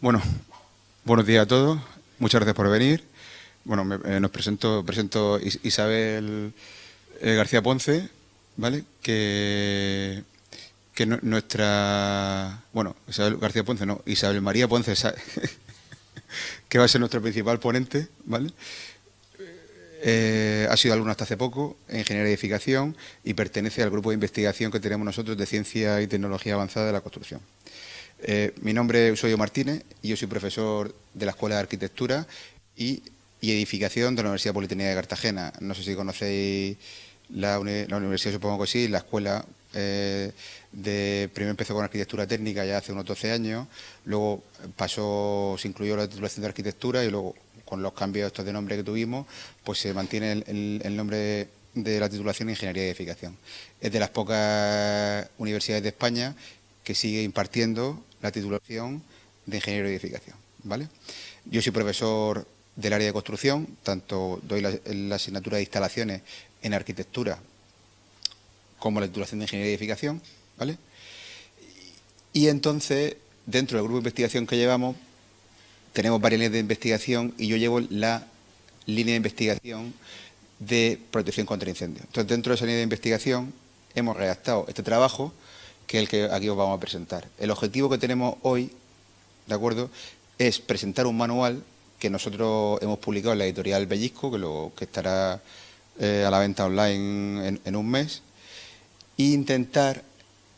Bueno, buenos días a todos. Muchas gracias por venir. Bueno, nos presento Isabel García Ponce, ¿vale? Bueno, Isabel García Ponce, no, Isabel María Ponce, que va a ser nuestra principal ponente, ¿vale? Ha sido alumna hasta hace poco en Ingeniería de Edificación y pertenece al grupo de investigación que tenemos nosotros de Ciencia y Tecnología Avanzada de la Construcción. Mi nombre es Eusebio Martínez y yo soy profesor de la Escuela de Arquitectura y Edificación de la Universidad Politécnica de Cartagena. No sé si conocéis la universidad, supongo que sí. La escuela primero empezó con arquitectura técnica ya hace unos 12 años, luego se incluyó la titulación de arquitectura y luego con los cambios estos de nombre que tuvimos, pues se mantiene el nombre de la titulación Ingeniería de Edificación. Es de las pocas universidades de España que sigue impartiendo la titulación de Ingeniero de Edificación, ¿vale? Yo soy profesor del área de construcción, tanto doy la asignatura de instalaciones en arquitectura como la titulación de Ingeniería de Edificación, ¿vale? Y entonces, dentro del grupo de investigación que llevamos, tenemos varias líneas de investigación y yo llevo la línea de investigación de protección contra incendios. Entonces, dentro de esa línea de investigación hemos redactado este trabajo, que es el que aquí os vamos a presentar. El objetivo que tenemos hoy, ¿de acuerdo?, es presentar un manual que nosotros hemos publicado en la editorial Bellisco, que estará a la venta online en un mes, e intentar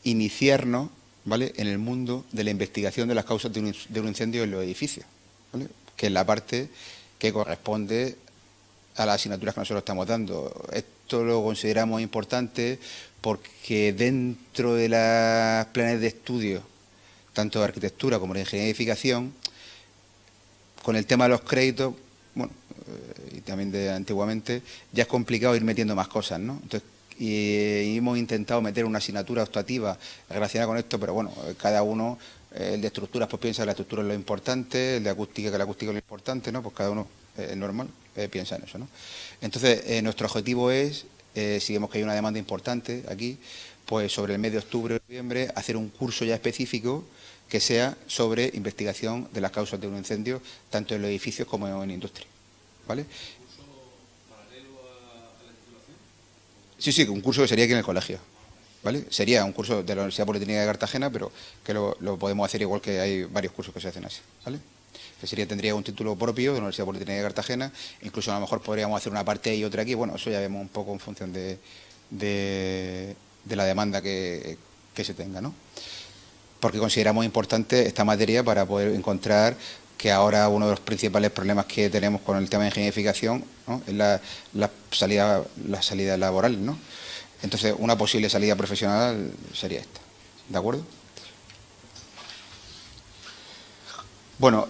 iniciarnos, ¿vale?, en el mundo de la investigación de las causas de un incendio en los edificios, ¿vale?, que es la parte que corresponde a las asignaturas que nosotros estamos dando. Esto lo consideramos importante porque dentro de los planes de estudio, tanto de arquitectura como de ingeniería de edificación, con el tema de los créditos, bueno, y también de antiguamente, ya es complicado ir metiendo más cosas, ¿no? Entonces, y hemos intentado meter una asignatura optativa relacionada con esto, pero bueno, cada uno, el de estructuras, pues piensa que la estructura es lo importante, el de acústica, que la acústica es lo importante, ¿no? Pues cada uno, normal, piensa en eso, ¿no? Entonces, nuestro objetivo es, si vemos que hay una demanda importante aquí, pues sobre el mes de octubre o noviembre, hacer un curso ya específico que sea sobre investigación de las causas de un incendio, tanto en los edificios como en industria, ¿vale? Sí, un curso que sería aquí en el colegio, ¿vale? Sería un curso de la Universidad Politécnica de Cartagena, pero que lo podemos hacer igual que hay varios cursos que se hacen así, ¿vale? Que tendría un título propio de la Universidad Politécnica de Cartagena, incluso a lo mejor podríamos hacer una parte y otra aquí, bueno, eso ya vemos un poco en función de la demanda que se tenga, ¿no? Porque consideramos importante esta materia para poder encontrar que ahora uno de los principales problemas que tenemos con el tema de ingeniería de edificación, ¿no?, es la salida laboral, ¿no? Entonces, una posible salida profesional sería esta, ¿de acuerdo? Bueno,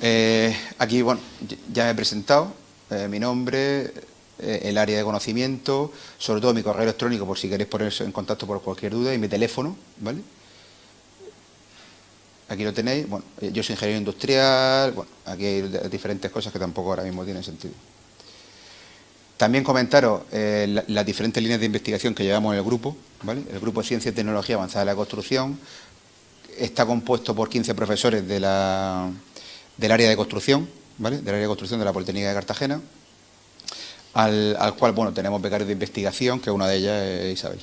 aquí, bueno, ya me he presentado, mi nombre, el área de conocimiento, sobre todo mi correo electrónico por si queréis ponerse en contacto por cualquier duda, y mi teléfono, ¿vale? Aquí lo tenéis. Bueno, yo soy ingeniero industrial. Bueno, aquí hay diferentes cosas que tampoco ahora mismo tienen sentido. También comentaros las diferentes líneas de investigación que llevamos en el grupo, ¿vale? El grupo de Ciencia y Tecnología Avanzada de la Construcción está compuesto por 15 profesores del área de construcción, ¿vale?, del área de construcción de la Politécnica de Cartagena, al cual, bueno, tenemos becarios de investigación, que una de ellas es Isabel.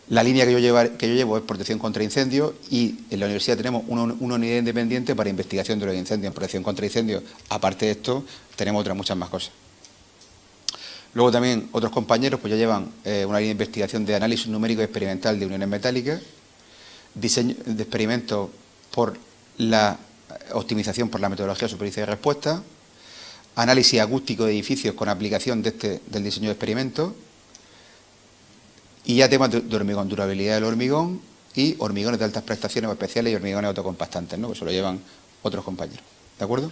La línea que yo llevo es protección contra incendios y en la universidad tenemos una unidad independiente para investigación de los incendios. En protección contra incendios, aparte de esto, tenemos otras muchas más cosas. Luego también otros compañeros pues ya llevan una línea de investigación de análisis numérico y experimental de uniones metálicas, diseño de experimentos por la optimización por la metodología de superficie de respuesta, análisis acústico de edificios con aplicación del diseño de experimentos, y ya temas de hormigón, durabilidad del hormigón y hormigones de altas prestaciones o especiales y hormigones autocompastantes, ¿no?, que eso lo llevan otros compañeros, ¿de acuerdo?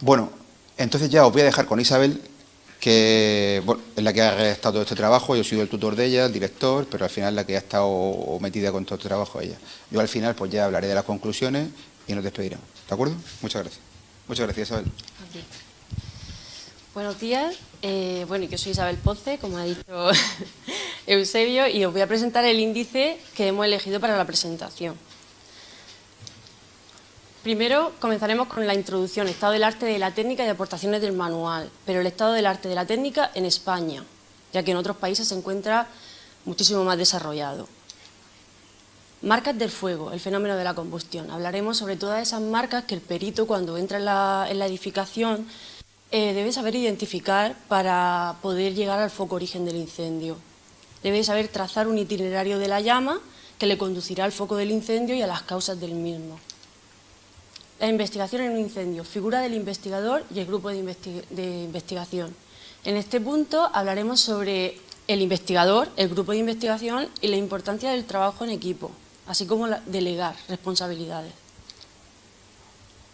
Bueno, entonces ya os voy a dejar con Isabel, que bueno, es la que ha redactado todo este trabajo. Yo he sido el tutor de ella, el director, pero al final la que ha estado metida con todo este trabajo ella. Yo al final pues ya hablaré de las conclusiones y nos despediremos, ¿de acuerdo? Muchas gracias. Muchas gracias, Isabel. Okay. Buenos días. Bueno, yo soy Isabel Ponce, como ha dicho Eusebio, y os voy a presentar el índice que hemos elegido para la presentación. Primero comenzaremos con la introducción, estado del arte de la técnica y aportaciones del manual, pero el estado del arte de la técnica en España, ya que en otros países se encuentra muchísimo más desarrollado. Marcas del fuego, el fenómeno de la combustión. Hablaremos sobre todas esas marcas que el perito, cuando entra en la edificación, debe saber identificar para poder llegar al foco origen del incendio. Debe saber trazar un itinerario de la llama que le conducirá al foco del incendio y a las causas del mismo. La investigación en un incendio, figura del investigador y el grupo de investigación. En este punto hablaremos sobre el investigador, el grupo de investigación y la importancia del trabajo en equipo, así como delegar responsabilidades.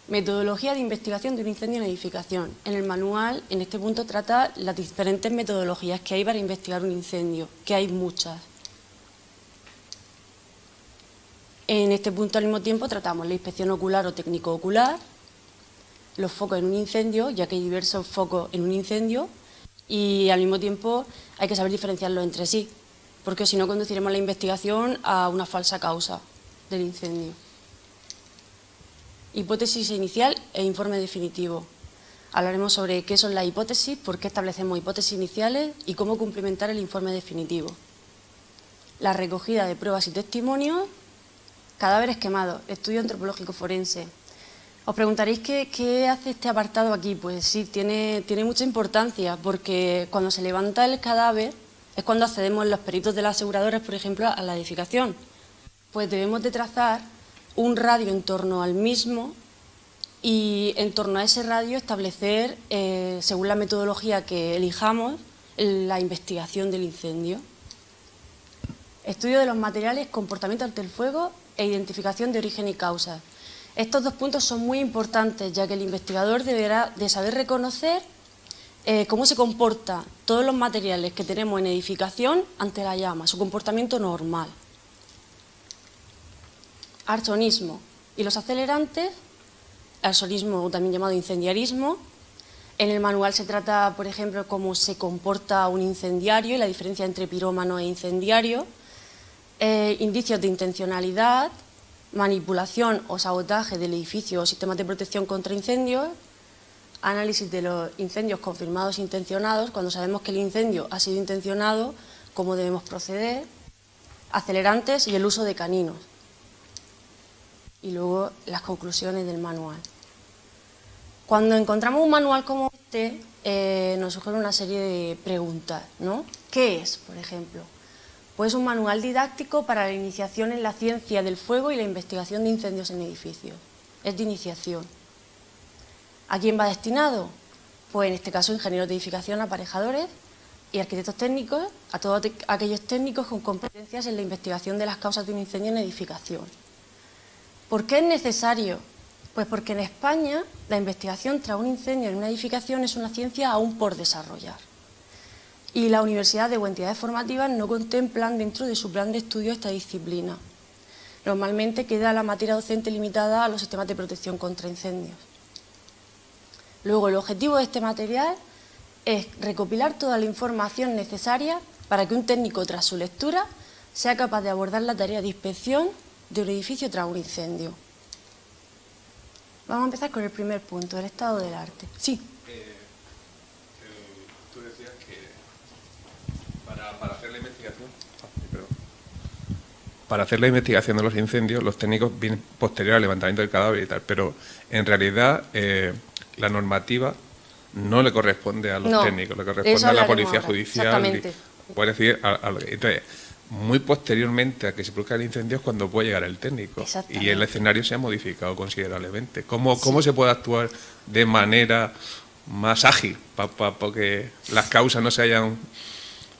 Metodología de investigación de un incendio en edificación. En el manual, en este punto, trata las diferentes metodologías que hay para investigar un incendio, que hay muchas. En este punto, al mismo tiempo, tratamos la inspección ocular o técnico-ocular, los focos en un incendio, ya que hay diversos focos en un incendio, y al mismo tiempo hay que saber diferenciarlos entre sí, porque si no conduciremos la investigación a una falsa causa del incendio. Hipótesis inicial e informe definitivo. Hablaremos sobre qué son las hipótesis, por qué establecemos hipótesis iniciales y cómo complementar el informe definitivo. La recogida de pruebas y testimonios. Cadáveres quemados, estudio antropológico forense. Os preguntaréis qué hace este apartado aquí. Pues sí, tiene mucha importancia, porque cuando se levanta el cadáver es cuando accedemos los peritos de las aseguradoras, por ejemplo, a la edificación. Pues debemos de trazar un radio en torno al mismo y en torno a ese radio establecer, según la metodología que elijamos, la investigación del incendio. Estudio de los materiales, comportamiento ante el fuego e identificación de origen y causa. Estos dos puntos son muy importantes, ya que el investigador deberá de saber reconocer cómo se comportan todos los materiales que tenemos en edificación ante la llama, su comportamiento normal. Arsonismo y los acelerantes, arsonismo también llamado incendiarismo. En el manual se trata, por ejemplo, cómo se comporta un incendiario y la diferencia entre pirómano e incendiario. Indicios de intencionalidad, manipulación o sabotaje del edificio o sistemas de protección contra incendios, análisis de los incendios confirmados e intencionados, cuando sabemos que el incendio ha sido intencionado, cómo debemos proceder, acelerantes y el uso de caninos. Y luego las conclusiones del manual. Cuando encontramos un manual como este, nos sugiere una serie de preguntas, ¿no? ¿Qué es, por ejemplo? Pues un manual didáctico para la iniciación en la ciencia del fuego y la investigación de incendios en edificios. Es de iniciación. ¿A quién va destinado? Pues en este caso ingenieros de edificación, aparejadores y arquitectos técnicos, a todos aquellos técnicos con competencias en la investigación de las causas de un incendio en edificación. ¿Por qué es necesario? Pues porque en España la investigación tras un incendio en una edificación es una ciencia aún por desarrollar. Y la universidad o entidades formativas no contemplan dentro de su plan de estudio esta disciplina. Normalmente queda la materia docente limitada a los sistemas de protección contra incendios. Luego, el objetivo de este material es recopilar toda la información necesaria para que un técnico, tras su lectura, sea capaz de abordar la tarea de inspección de un edificio tras un incendio. Vamos a empezar con el primer punto, el estado del arte. Sí. Tú decías que para hacer la investigación, para hacer la investigación de los incendios, los técnicos vienen posterior al levantamiento del cadáver y tal, pero en realidad la normativa no le corresponde a los técnicos, le corresponde a la policía judicial. Exactamente. Puede decir, entonces, muy posteriormente a que se produzca el incendio es cuando puede llegar el técnico y el escenario se ha modificado considerablemente. ¿Cómo se puede actuar de manera más ágil para que las causas no se hayan,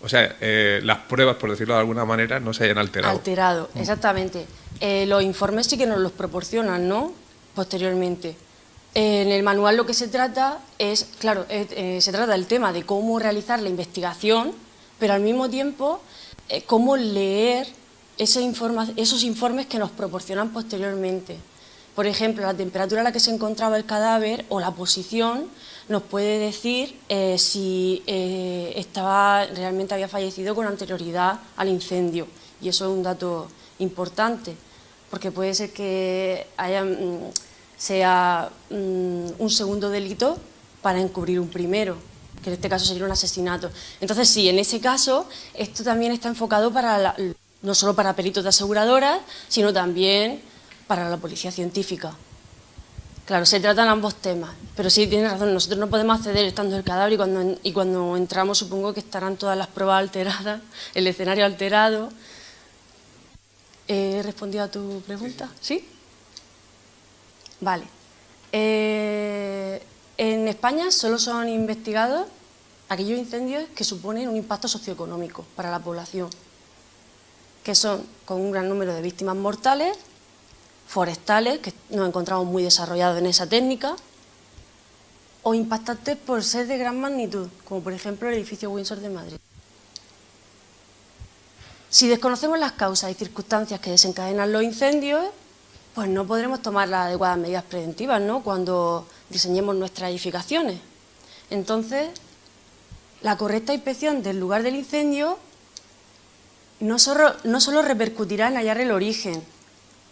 o sea, las pruebas, por decirlo de alguna manera, no se hayan alterado? Exactamente. Los informes sí que nos los proporcionan, ¿no? Posteriormente. En el manual lo que se trata es, claro, se trata del tema de cómo realizar la investigación, pero al mismo tiempo cómo leer esos informes que nos proporcionan posteriormente. Por ejemplo, la temperatura a la que se encontraba el cadáver o la posición nos puede decir si realmente había fallecido con anterioridad al incendio. Y eso es un dato importante, porque puede ser que sea un segundo delito para encubrir un primero, que en este caso sería un asesinato. Entonces, sí, en ese caso, esto también está enfocado no solo para peritos de aseguradoras, sino también para la policía científica. Claro, se tratan ambos temas, pero sí, tienes razón, nosotros no podemos acceder estando el cadáver y cuando entramos supongo que estarán todas las pruebas alteradas, el escenario alterado. ¿He respondido a tu pregunta? ¿Sí? Vale. En España solo son investigados aquellos incendios que suponen un impacto socioeconómico para la población, que son con un gran número de víctimas mortales, forestales, que nos encontramos muy desarrollados en esa técnica, o impactantes por ser de gran magnitud, como por ejemplo el edificio Windsor de Madrid. Si desconocemos las causas y circunstancias que desencadenan los incendios, pues no podremos tomar las adecuadas medidas preventivas, ¿no?, cuando diseñemos nuestras edificaciones. Entonces, la correcta inspección del lugar del incendio no solo repercutirá en hallar el origen,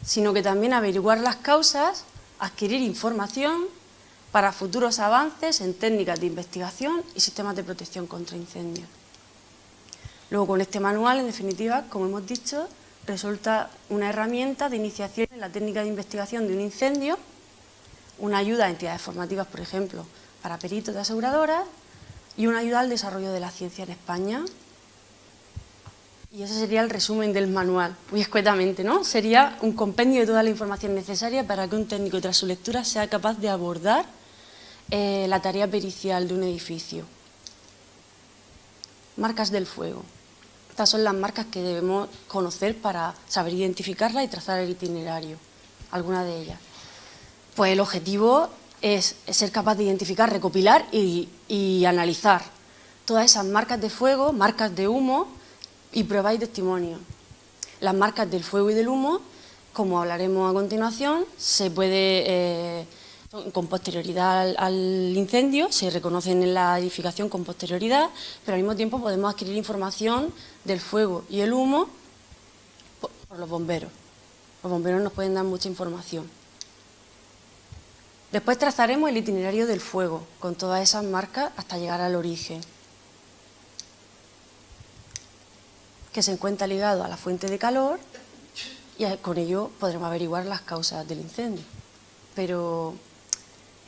sino que también averiguar las causas, adquirir información para futuros avances en técnicas de investigación y sistemas de protección contra incendios. Luego, con este manual, en definitiva, como hemos dicho, resulta una herramienta de iniciación en la técnica de investigación de un incendio, una ayuda a entidades formativas, por ejemplo, para peritos de aseguradoras, y una ayuda al desarrollo de la ciencia en España. Y ese sería el resumen del manual, muy escuetamente, ¿no? Sería un compendio de toda la información necesaria para que un técnico, tras su lectura, sea capaz de abordar la tarea pericial de un edificio. Marcas del fuego. Estas son las marcas que debemos conocer para saber identificarlas y trazar el itinerario, algunas de ellas. Pues el objetivo es ser capaz de identificar, recopilar y analizar todas esas marcas de fuego, marcas de humo y pruebas y testimonios. Las marcas del fuego y del humo, como hablaremos a continuación, se puede, con posterioridad al incendio, se reconocen en la edificación con posterioridad, pero al mismo tiempo podemos adquirir información del fuego y el humo por los bomberos. Los bomberos nos pueden dar mucha información. Después trazaremos el itinerario del fuego, con todas esas marcas hasta llegar al origen, que se encuentra ligado a la fuente de calor, y con ello podremos averiguar las causas del incendio. Pero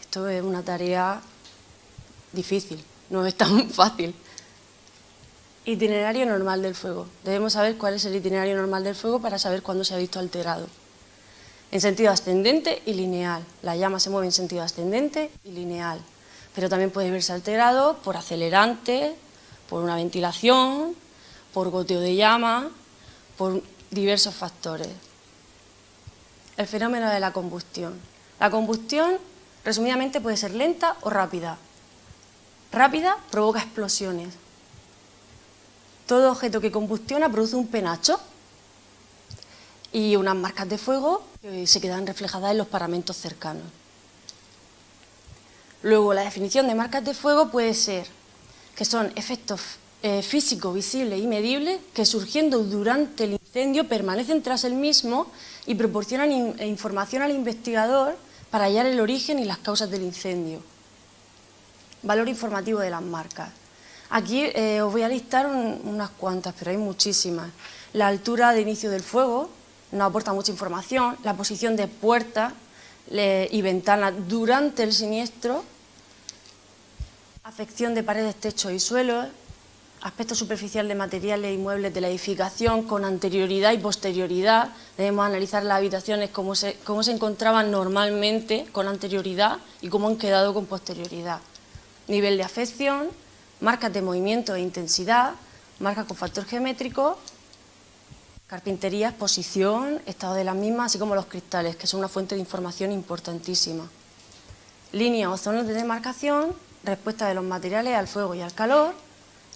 esto es una tarea difícil, no es tan fácil. Itinerario normal del fuego. Debemos saber cuál es el itinerario normal del fuego para saber cuándo se ha visto alterado. En sentido ascendente y lineal. La llama se mueve en sentido ascendente y lineal, pero también puede verse alterado por acelerantes, por una ventilación, por goteo de llama, por diversos factores. El fenómeno de la combustión. La combustión, resumidamente, puede ser lenta o rápida. Rápida provoca explosiones. Todo objeto que combustiona produce un penacho y unas marcas de fuego que se quedan reflejadas en los paramentos cercanos. Luego, la definición de marcas de fuego puede ser que son efectos físicos, visibles y medibles que, surgiendo durante el incendio, permanecen tras el mismo y proporcionan información al investigador para hallar el origen y las causas del incendio. Valor informativo de las marcas. Aquí os voy a listar unas cuantas, pero hay muchísimas. La altura de inicio del fuego nos aporta mucha información, la posición de puertas y ventanas durante el siniestro, afección de paredes, techos y suelos, aspecto superficial de materiales y muebles de la edificación con anterioridad y posterioridad. Debemos analizar las habitaciones cómo se encontraban normalmente con anterioridad y cómo han quedado con posterioridad. Nivel de afección, marcas de movimiento e intensidad, marcas con factor geométrico, carpinterías, posición, estado de las mismas, así como los cristales, que son una fuente de información importantísima. Líneas o zonas de demarcación, respuesta de los materiales al fuego y al calor.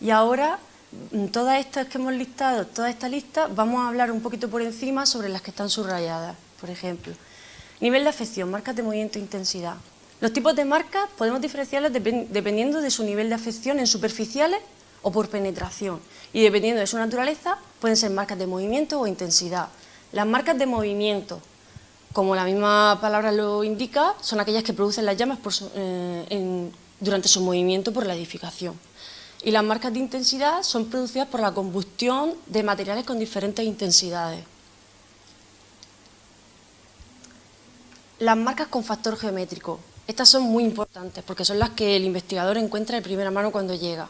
Y ahora, todas estas que hemos listado, toda esta lista, vamos a hablar un poquito por encima sobre las que están subrayadas. Por ejemplo, nivel de afección, marcas de movimiento e intensidad. Los tipos de marcas podemos diferenciarlas dependiendo de su nivel de afección en superficiales o por penetración. Y dependiendo de su naturaleza, pueden ser marcas de movimiento o intensidad. Las marcas de movimiento como la misma palabra lo indica, son aquellas que producen las llamas durante su movimiento por la edificación. Y las marcas de intensidad son producidas por la combustión de materiales con diferentes intensidades. Las marcas con factor geométrico. Estas son muy importantes porque son las que el investigador encuentra de primera mano cuando llega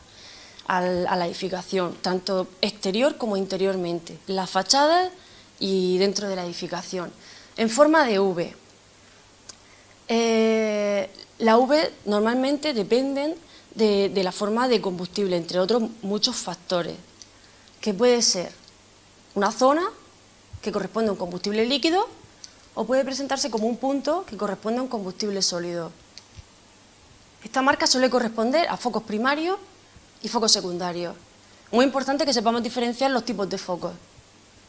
a la edificación, tanto exterior como interiormente, en las fachadas y dentro de la edificación. En forma de V. La V normalmente dependen de la forma de combustible, entre otros muchos factores, que puede ser una zona que corresponde a un combustible líquido o puede presentarse como un punto que corresponde a un combustible sólido. Esta marca suele corresponder a focos primarios y focos secundarios. Muy importante que sepamos diferenciar los tipos de focos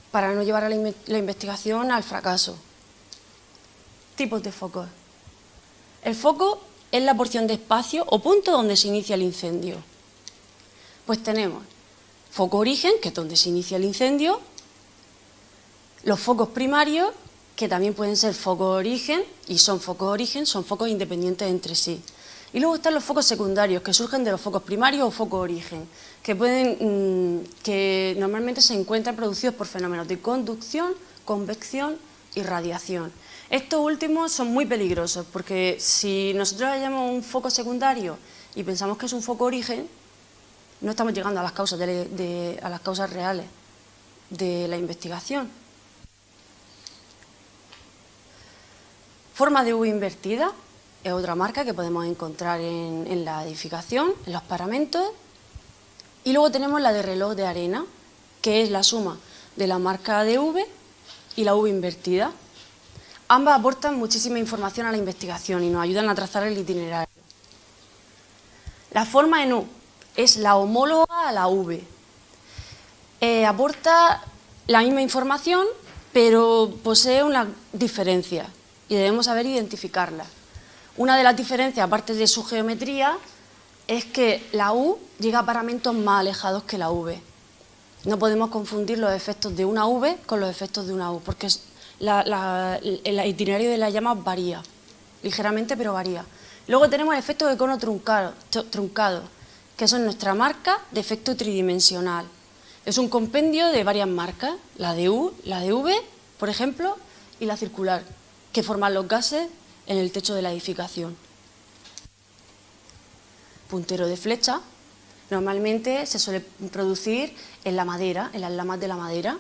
para no llevar a la investigación al fracaso. Tipos de focos. El foco es la porción de espacio o punto donde se inicia el incendio. Pues tenemos foco origen, que es donde se inicia el incendio, los focos primarios, que también pueden ser focos origen, y son focos independientes entre sí. Y luego están los focos secundarios, que surgen de los focos primarios o focos origen, que normalmente se encuentran producidos por fenómenos de conducción, convección y radiación. Estos últimos son muy peligrosos, porque si nosotros hallamos un foco secundario y pensamos que es un foco origen, no estamos llegando a las causas, a las causas reales de la investigación. Forma de V invertida es otra marca que podemos encontrar en la edificación, en los paramentos. Y luego tenemos la de reloj de arena, que es la suma de la marca de V y la V invertida. Ambas aportan muchísima información a la investigación y nos ayudan a trazar el itinerario. La forma en U es la homóloga a la V. Aporta la misma información, pero posee una diferencia y debemos saber identificarla. Una de las diferencias, aparte de su geometría, es que la U llega a paramentos más alejados que la V. No podemos confundir los efectos de una V con los efectos de una U, porque el itinerario de la llama varía, ligeramente, pero varía. Luego tenemos el efecto de cono truncado, que son nuestra marca de efecto tridimensional. Es un compendio de varias marcas, la de U, la de V, por ejemplo, y la circular, que forman los gases en el techo de la edificación. Puntero de flecha, normalmente se suele producir en la madera, en las lamas de la madera,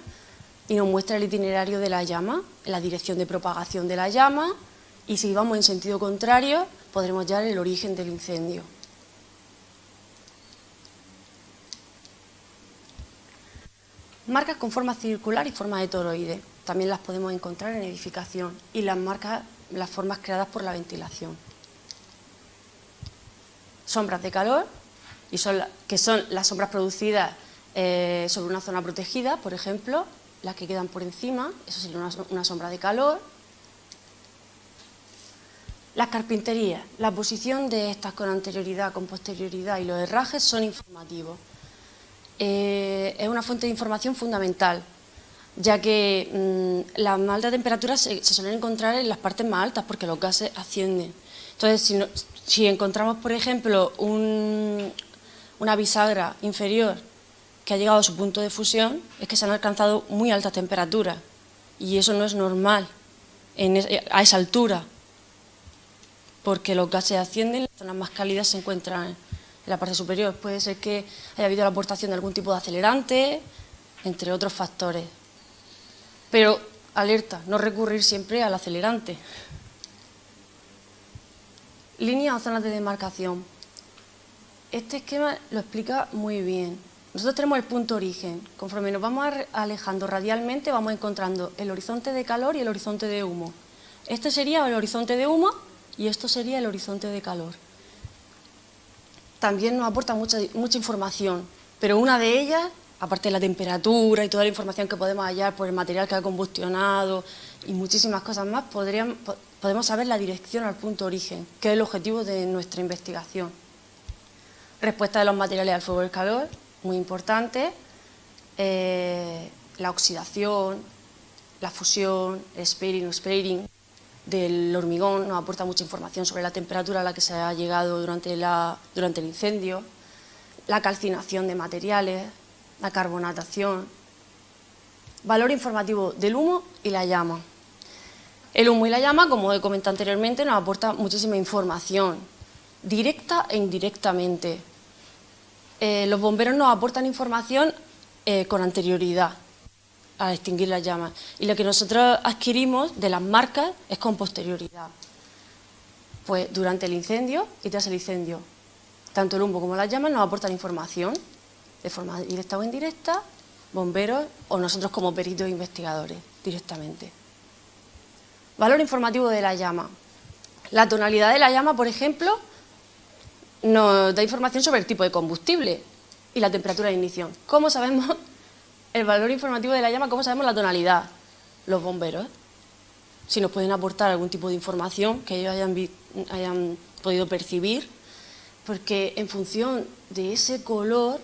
y nos muestra el itinerario de la llama, la dirección de propagación de la llama, y si vamos en sentido contrario, podremos hallar el origen del incendio. Marcas con forma circular y forma de toroide, también las podemos encontrar en edificación, y las formas creadas por la ventilación. Sombras de calor, que son las sombras producidas sobre una zona protegida, por ejemplo, las que quedan por encima, eso sería una sombra de calor. Las carpinterías, la posición de estas con anterioridad, con posterioridad y los herrajes son informativos. Es una fuente de información fundamental, ya que las más altas temperaturas se suelen encontrar en las partes más altas porque los gases ascienden. Entonces, si encontramos, por ejemplo, una bisagra inferior que ha llegado a su punto de fusión, es que se han alcanzado muy altas temperaturas y eso no es normal a esa altura, porque los gases ascienden, las zonas más cálidas se encuentran en la parte superior. Puede ser que haya habido la aportación de algún tipo de acelerante, entre otros factores. Pero, alerta, no recurrir siempre al acelerante. Líneas o zonas de demarcación. Este esquema lo explica muy bien. Nosotros tenemos el punto origen. Conforme nos vamos alejando radialmente, vamos encontrando el horizonte de calor y el horizonte de humo. Este sería el horizonte de humo y esto sería el horizonte de calor. También nos aporta mucha información, pero una de ellas, aparte de la temperatura y toda la información que podemos hallar por el material que ha combustionado y muchísimas cosas más, podemos saber la dirección al punto origen, que es el objetivo de nuestra investigación. Respuesta de los materiales al fuego y al calor, muy importante. La oxidación, la fusión, el sparring o sparring, del hormigón, nos aporta mucha información sobre la temperatura a la que se ha llegado durante el incendio, la calcinación de materiales, la carbonatación. Valor informativo del humo y la llama. El humo y la llama, como he comentado anteriormente, nos aporta muchísima información, directa e indirectamente. Los bomberos nos aportan información con anterioridad a extinguir las llamas, y lo que nosotros adquirimos de las marcas es con posterioridad. Pues durante el incendio y tras el incendio, tanto el humo como las llamas nos aportan información de forma directa o indirecta, bomberos o nosotros como peritos e investigadores directamente. Valor informativo de la llama. La tonalidad de la llama, por ejemplo, nos da información sobre el tipo de combustible y la temperatura de ignición. ¿Cómo sabemos el valor informativo de la llama? ¿Cómo sabemos la tonalidad? Los bomberos. Si nos pueden aportar algún tipo de información que ellos hayan podido percibir, porque en función de ese color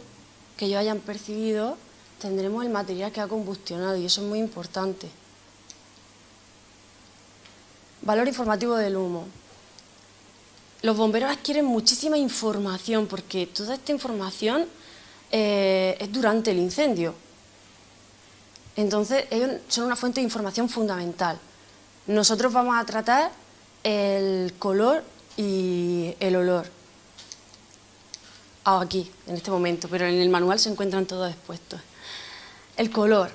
que ellos hayan percibido, tendremos el material que ha combustionado, y eso es muy importante. Valor informativo del humo. Los bomberos adquieren muchísima información, porque toda esta información es durante el incendio. Entonces, ellos son una fuente de información fundamental. Nosotros vamos a tratar el color y el olor. Aquí, en este momento, pero en el manual se encuentran todos expuestos. El color.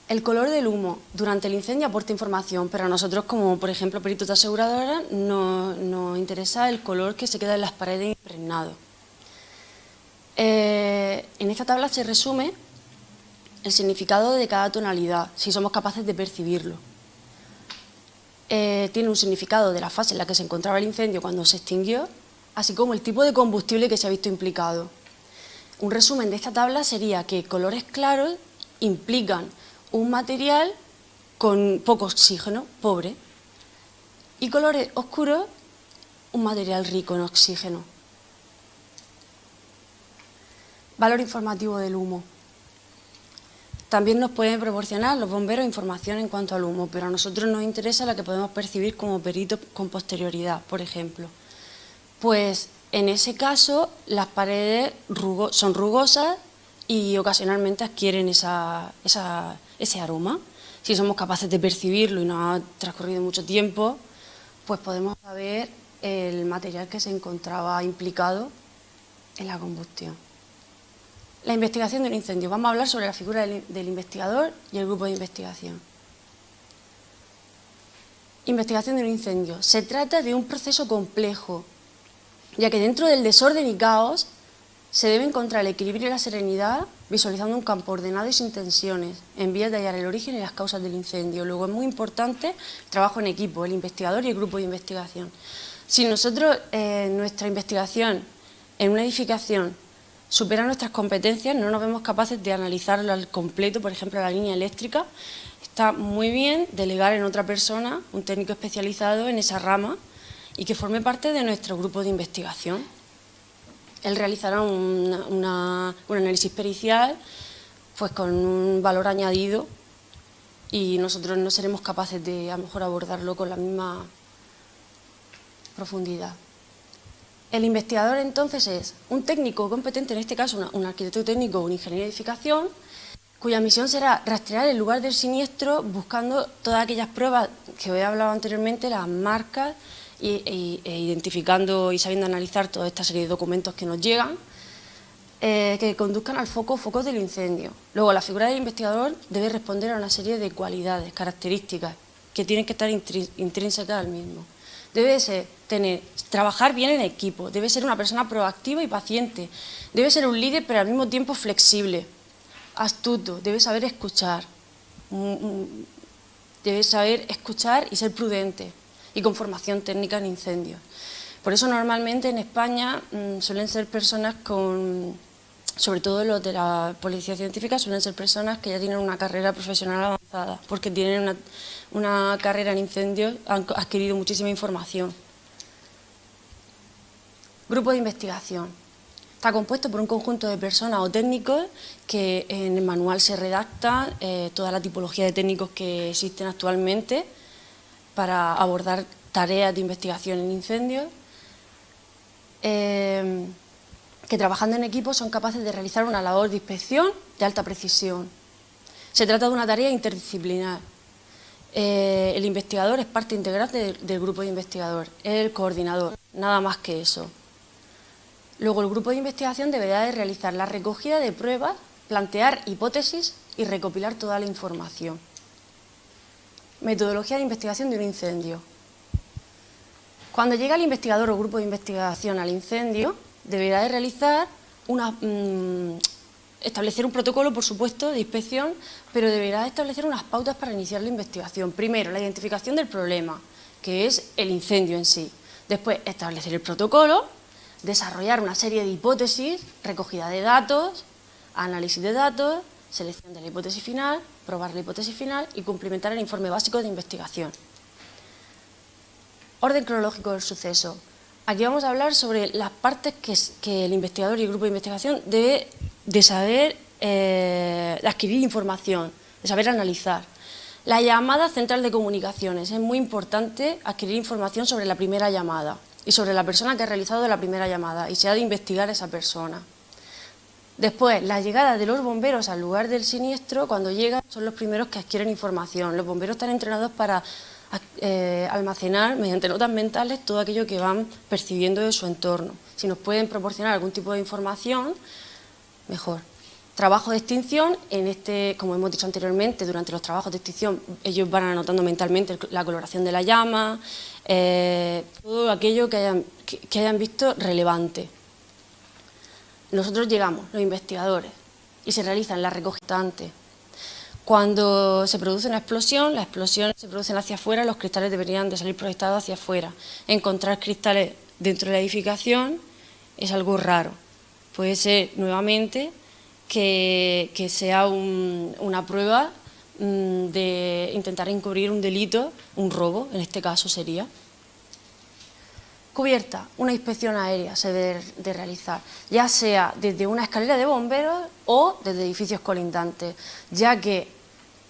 El color del humo durante el incendio aporta información, pero a nosotros, como por ejemplo peritos de aseguradora, nos interesa el color que se queda en las paredes impregnado. En esta tabla se resume el significado de cada tonalidad, si somos capaces de percibirlo. Tiene un significado de la fase en la que se encontraba el incendio cuando se extinguió, así como el tipo de combustible que se ha visto implicado. Un resumen de esta tabla sería que colores claros implican un material con poco oxígeno, pobre, y colores oscuros, un material rico en oxígeno. Valor informativo del humo. También nos pueden proporcionar los bomberos información en cuanto al humo, pero a nosotros nos interesa la que podemos percibir como peritos con posterioridad, por ejemplo. Pues en ese caso las paredes son rugosas y ocasionalmente adquieren ese aroma. Si somos capaces de percibirlo y no ha transcurrido mucho tiempo, pues podemos saber el material que se encontraba implicado en la combustión. La investigación de un incendio. Vamos a hablar sobre la figura del investigador y el grupo de investigación. Investigación de un incendio. Se trata de un proceso complejo, ya que dentro del desorden y caos se debe encontrar el equilibrio y la serenidad, visualizando un campo ordenado y sin tensiones, en vías de hallar el origen y las causas del incendio. Luego es muy importante el trabajo en equipo, el investigador y el grupo de investigación. Si nosotros, nuestra investigación en una edificación supera nuestras competencias, no nos vemos capaces de analizarlo al completo, por ejemplo, la línea eléctrica, está muy bien delegar en otra persona, un técnico especializado en esa rama, y que forme parte de nuestro grupo de investigación. Él realizará un análisis pericial, pues con un valor añadido, y nosotros no seremos capaces de a lo mejor abordarlo con la misma profundidad. El investigador entonces es un técnico competente, en este caso un arquitecto técnico o un ingeniero de edificación, cuya misión será rastrear el lugar del siniestro buscando todas aquellas pruebas que os he hablado anteriormente, las marcas, e identificando y sabiendo analizar toda esta serie de documentos que nos llegan, que conduzcan al foco del incendio. Luego, la figura del investigador debe responder a una serie de cualidades, características, que tienen que estar intrínsecas al mismo. Debe trabajar bien en equipo, debe ser una persona proactiva y paciente, debe ser un líder pero al mismo tiempo flexible, astuto, debe saber escuchar y ser prudente y con formación técnica en incendios. Por eso normalmente en España suelen ser personas sobre todo los de la policía científica, suelen ser personas que ya tienen una carrera profesional avanzada, porque tienen una carrera en incendios, han adquirido muchísima información. Grupo de investigación. Está compuesto por un conjunto de personas o técnicos que en el manual se redacta toda la tipología de técnicos que existen actualmente, para abordar tareas de investigación en incendios, que trabajando en equipo son capaces de realizar una labor de inspección de alta precisión. Se trata de una tarea interdisciplinar. El investigador es parte integrante del grupo de investigador, es el coordinador, nada más que eso. Luego el grupo de investigación deberá de realizar la recogida de pruebas, plantear hipótesis y recopilar toda la información. Metodología de investigación de un incendio. Cuando llega el investigador o grupo de investigación al incendio, deberá de realizar establecer un protocolo, por supuesto, de inspección, pero deberá establecer unas pautas para iniciar la investigación. Primero, la identificación del problema, que es el incendio en sí. Después, establecer el protocolo, desarrollar una serie de hipótesis, recogida de datos, análisis de datos, selección de la hipótesis final, probar la hipótesis final y cumplimentar el informe básico de investigación. Orden cronológico del suceso. Aquí vamos a hablar sobre las partes que el investigador y el grupo de investigación debe de saber, de adquirir información, de saber analizar. La llamada central de comunicaciones. Es muy importante adquirir información sobre la primera llamada y sobre la persona que ha realizado la primera llamada y se ha de investigar a esa persona. Después, la llegada de los bomberos al lugar del siniestro, cuando llegan son los primeros que adquieren información. Los bomberos están entrenados para almacenar mediante notas mentales todo aquello que van percibiendo de su entorno. Si nos pueden proporcionar algún tipo de información, mejor. Trabajo de extinción, como hemos dicho anteriormente, durante los trabajos de extinción ellos van anotando mentalmente la coloración de la llama, todo aquello que hayan visto relevante. Nosotros llegamos, los investigadores, y se realizan las recogidas antes. Cuando se produce una explosión, las explosiones se producen hacia afuera, los cristales deberían de salir proyectados hacia afuera. Encontrar cristales dentro de la edificación es algo raro. Puede ser, nuevamente, que sea una prueba de intentar encubrir un delito, un robo, en este caso sería. Cubierta, una inspección aérea se debe de realizar, ya sea desde una escalera de bomberos o desde edificios colindantes, ya que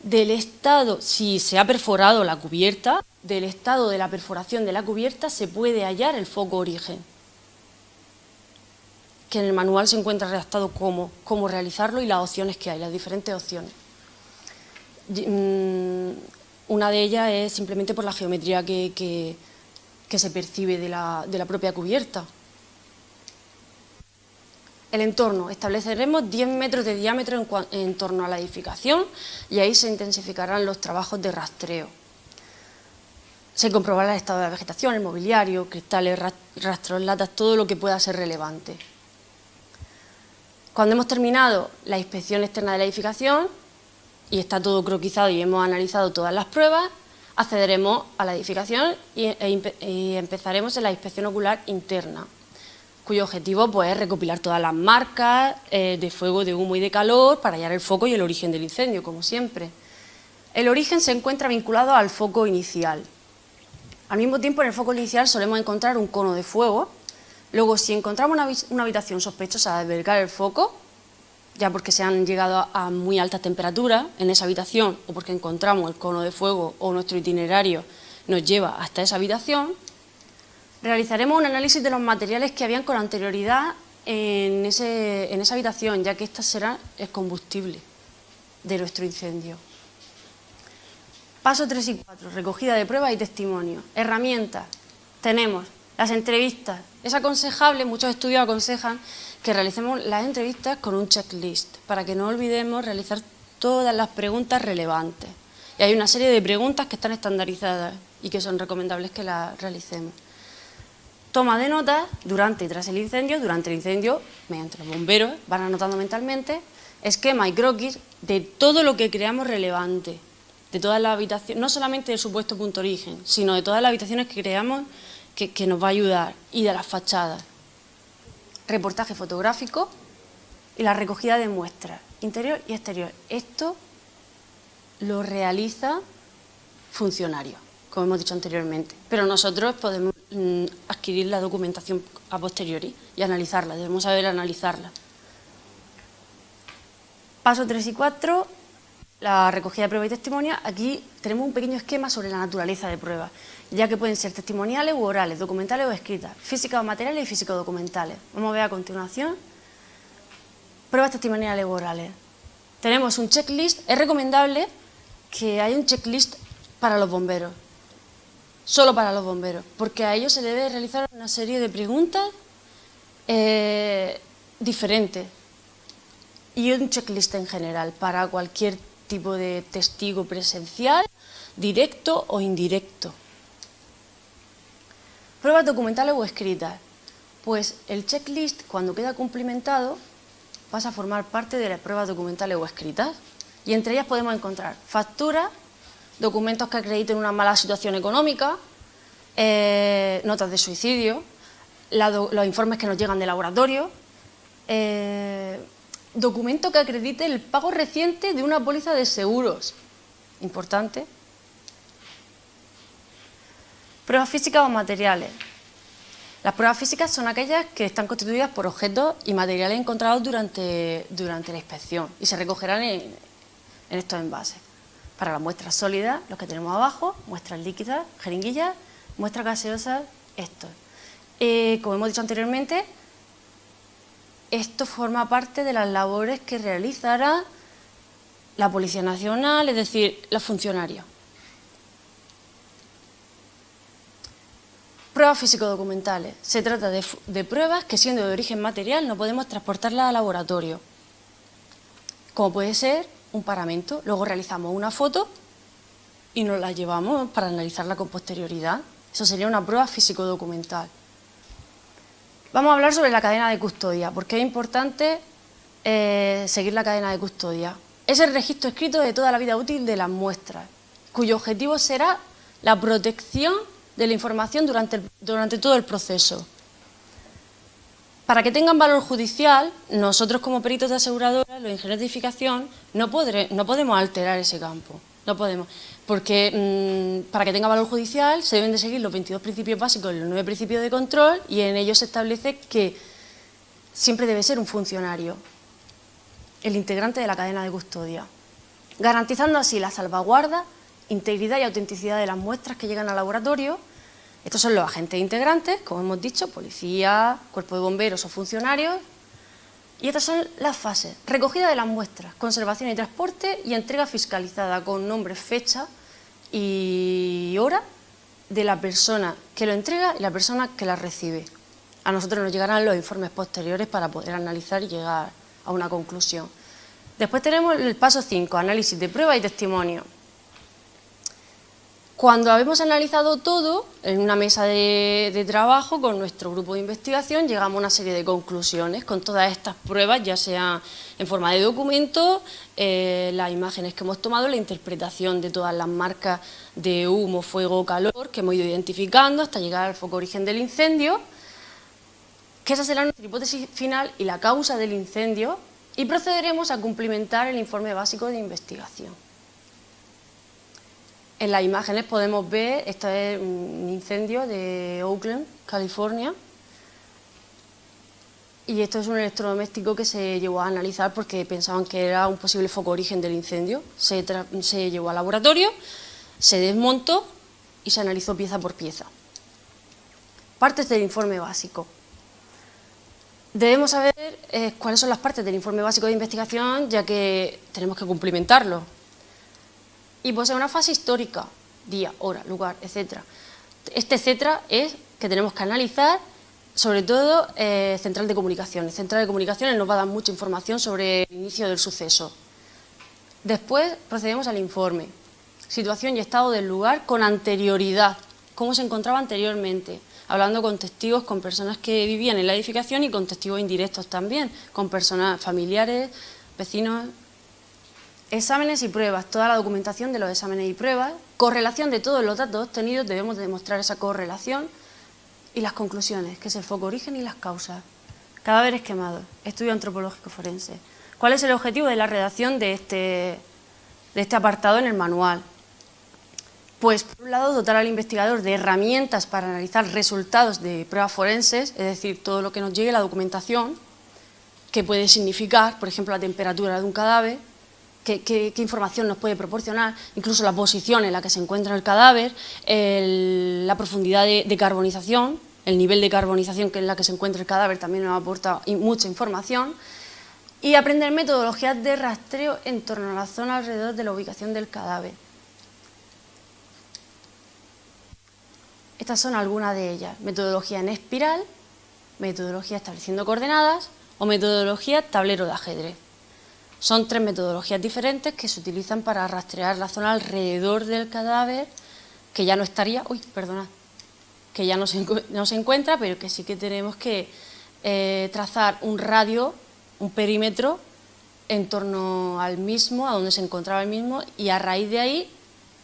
del estado, si se ha perforado la cubierta, del estado de la perforación de la cubierta se puede hallar el foco origen, que en el manual se encuentra redactado cómo realizarlo y las opciones que hay, las diferentes opciones. Una de ellas es simplemente por la geometría que se percibe de la propia cubierta. El entorno. Estableceremos 10 metros de diámetro en torno a la edificación y ahí se intensificarán los trabajos de rastreo. Se comprobará el estado de la vegetación, el mobiliario, cristales, rastros, latas, todo lo que pueda ser relevante. Cuando hemos terminado la inspección externa de la edificación y está todo croquizado y hemos analizado todas las pruebas, accederemos a la edificación y empezaremos en la inspección ocular interna, cuyo objetivo pues, es recopilar todas las marcas de fuego, de humo y de calor para hallar el foco y el origen del incendio, como siempre. El origen se encuentra vinculado al foco inicial. Al mismo tiempo, en el foco inicial solemos encontrar un cono de fuego. Luego, si encontramos una habitación sospechosa de albergar el foco, ya porque se han llegado a muy altas temperaturas en esa habitación o porque encontramos el cono de fuego o nuestro itinerario nos lleva hasta esa habitación, realizaremos un análisis de los materiales que habían con anterioridad en esa habitación, ya que esta será el combustible de nuestro incendio. Paso 3 y 4, recogida de pruebas y testimonios. Herramientas, tenemos las entrevistas. Es aconsejable, muchos estudios aconsejan que realicemos las entrevistas con un checklist, para que no olvidemos realizar todas las preguntas relevantes. Y hay una serie de preguntas que están estandarizadas y que son recomendables que las realicemos. Toma de notas durante y tras el incendio. Durante el incendio, mediante los bomberos, van anotando mentalmente esquema y croquis de todo lo que creamos relevante, de todas las habitaciones, no solamente del supuesto punto origen, sino de todas las habitaciones que creamos que nos va a ayudar, y de las fachadas. Reportaje fotográfico y la recogida de muestras, interior y exterior. Esto lo realiza funcionarios, como hemos dicho anteriormente, pero nosotros podemos adquirir la documentación a posteriori y analizarla, debemos saber analizarla. Paso 3 y 4, la recogida de pruebas y testimonios, aquí tenemos un pequeño esquema sobre la naturaleza de pruebas, ya que pueden ser testimoniales u orales, documentales o escritas, físicas o materiales y físico-documentales. Vamos a ver a continuación pruebas testimoniales u orales. Tenemos un checklist. Es recomendable que haya un checklist para los bomberos, solo para los bomberos, porque a ellos se debe realizar una serie de preguntas diferentes y un checklist en general para cualquier tipo de testigo presencial, directo o indirecto. Pruebas documentales o escritas. Pues el checklist, cuando queda cumplimentado, pasa a formar parte de las pruebas documentales o escritas. Y entre ellas podemos encontrar facturas, documentos que acrediten una mala situación económica, notas de suicidio, los informes que nos llegan de laboratorio, documento que acredite el pago reciente de una póliza de seguros. Importante. Pruebas físicas o materiales. Las pruebas físicas son aquellas que están constituidas por objetos y materiales encontrados durante la inspección y se recogerán en estos envases. Para las muestras sólidas, los que tenemos abajo, muestras líquidas, jeringuillas, muestras gaseosas, estos. Como hemos dicho anteriormente, esto forma parte de las labores que realizará la Policía Nacional, es decir, los funcionarios. Pruebas físico-documentales. Se trata de pruebas que, siendo de origen material, no podemos transportarlas al laboratorio, como puede ser un paramento. Luego realizamos una foto y nos la llevamos para analizarla con posterioridad. Eso sería una prueba físico-documental. Vamos a hablar sobre la cadena de custodia, porque es importante seguir la cadena de custodia. Es el registro escrito de toda la vida útil de las muestras, cuyo objetivo será la protección de la información durante todo el proceso. Para que tengan valor judicial, nosotros como peritos de aseguradora, los ingenieros de edificación, no podemos alterar ese campo. No podemos, porque para que tenga valor judicial se deben de seguir los 22 principios básicos y los 9 principios de control, y en ellos se establece que siempre debe ser un funcionario el integrante de la cadena de custodia, garantizando así la salvaguarda, integridad y autenticidad de las muestras que llegan al laboratorio. Estos son los agentes integrantes, como hemos dicho, policía, cuerpo de bomberos o funcionarios. Y estas son las fases: recogida de las muestras, conservación y transporte, y entrega fiscalizada con nombre, fecha y hora de la persona que lo entrega y la persona que la recibe. A nosotros nos llegarán los informes posteriores para poder analizar y llegar a una conclusión. Después tenemos el paso 5, análisis de prueba y testimonio. Cuando hemos analizado todo en una mesa de trabajo con nuestro grupo de investigación, llegamos a una serie de conclusiones con todas estas pruebas, ya sea en forma de documento, las imágenes que hemos tomado, la interpretación de todas las marcas de humo, fuego, calor que hemos ido identificando hasta llegar al foco origen del incendio, que esa será nuestra hipótesis final y la causa del incendio, y procederemos a cumplimentar el informe básico de investigación. En las imágenes podemos ver, esto es un incendio de Oakland, California, y esto es un electrodoméstico que se llevó a analizar porque pensaban que era un posible foco origen del incendio. Se llevó al laboratorio, se desmontó y se analizó pieza por pieza. Partes del informe básico. Debemos saber cuáles son las partes del informe básico de investigación, ya que tenemos que cumplimentarlo. Y posee una fase histórica, día, hora, lugar, etc. Este etcétera es que tenemos que analizar, sobre todo, central de comunicaciones. Central de comunicaciones nos va a dar mucha información sobre el inicio del suceso. Después procedemos al informe. Situación y estado del lugar con anterioridad. Cómo se encontraba anteriormente. Hablando con testigos, con personas que vivían en la edificación y con testigos indirectos también, con personas familiares, vecinos. Exámenes y pruebas, toda la documentación de los exámenes y pruebas, correlación de todos los datos obtenidos, debemos demostrar esa correlación, y las conclusiones, que es el foco origen y las causas. Cadáveres quemados, estudio antropológico forense. ¿Cuál es el objetivo de la redacción de este apartado en el manual? Pues, por un lado, dotar al investigador de herramientas para analizar resultados de pruebas forenses, es decir, todo lo que nos llegue, la documentación, que puede significar, por ejemplo, la temperatura de un cadáver, qué información nos puede proporcionar, incluso la posición en la que se encuentra el cadáver, la profundidad de carbonización, el nivel de carbonización en la que se encuentra el cadáver también nos aporta mucha información, y aprender metodologías de rastreo en torno a la zona alrededor de la ubicación del cadáver. Estas son algunas de ellas: metodología en espiral, metodología estableciendo coordenadas o metodología tablero de ajedrez. Son 3 metodologías diferentes que se utilizan para rastrear la zona alrededor del cadáver, que ya no estaría, que ya no se encuentra, pero que sí que tenemos que trazar un radio, un perímetro en torno al mismo, a donde se encontraba el mismo, y a raíz de ahí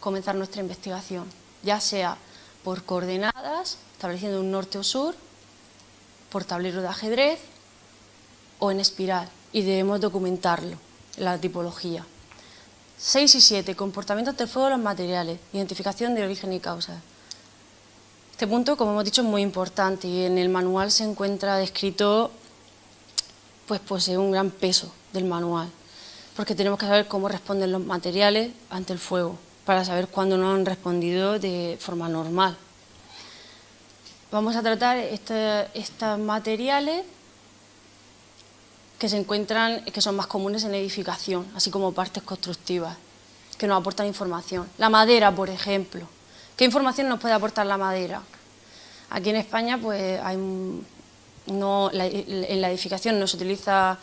comenzar nuestra investigación, ya sea por coordenadas, estableciendo un norte o sur, por tablero de ajedrez o en espiral, y debemos documentarlo, la tipología. 6 y 7, comportamiento ante el fuego de los materiales, identificación de origen y causa. Este punto, como hemos dicho, es muy importante y en el manual se encuentra descrito, pues posee un gran peso del manual, porque tenemos que saber cómo responden los materiales ante el fuego, para saber cuándo no han respondido de forma normal. Vamos a tratar estos materiales que se encuentran, que son más comunes en edificación, así como partes constructivas, que nos aportan información. La madera, por ejemplo. ¿Qué información nos puede aportar la madera? Aquí en España, pues en la edificación no se utiliza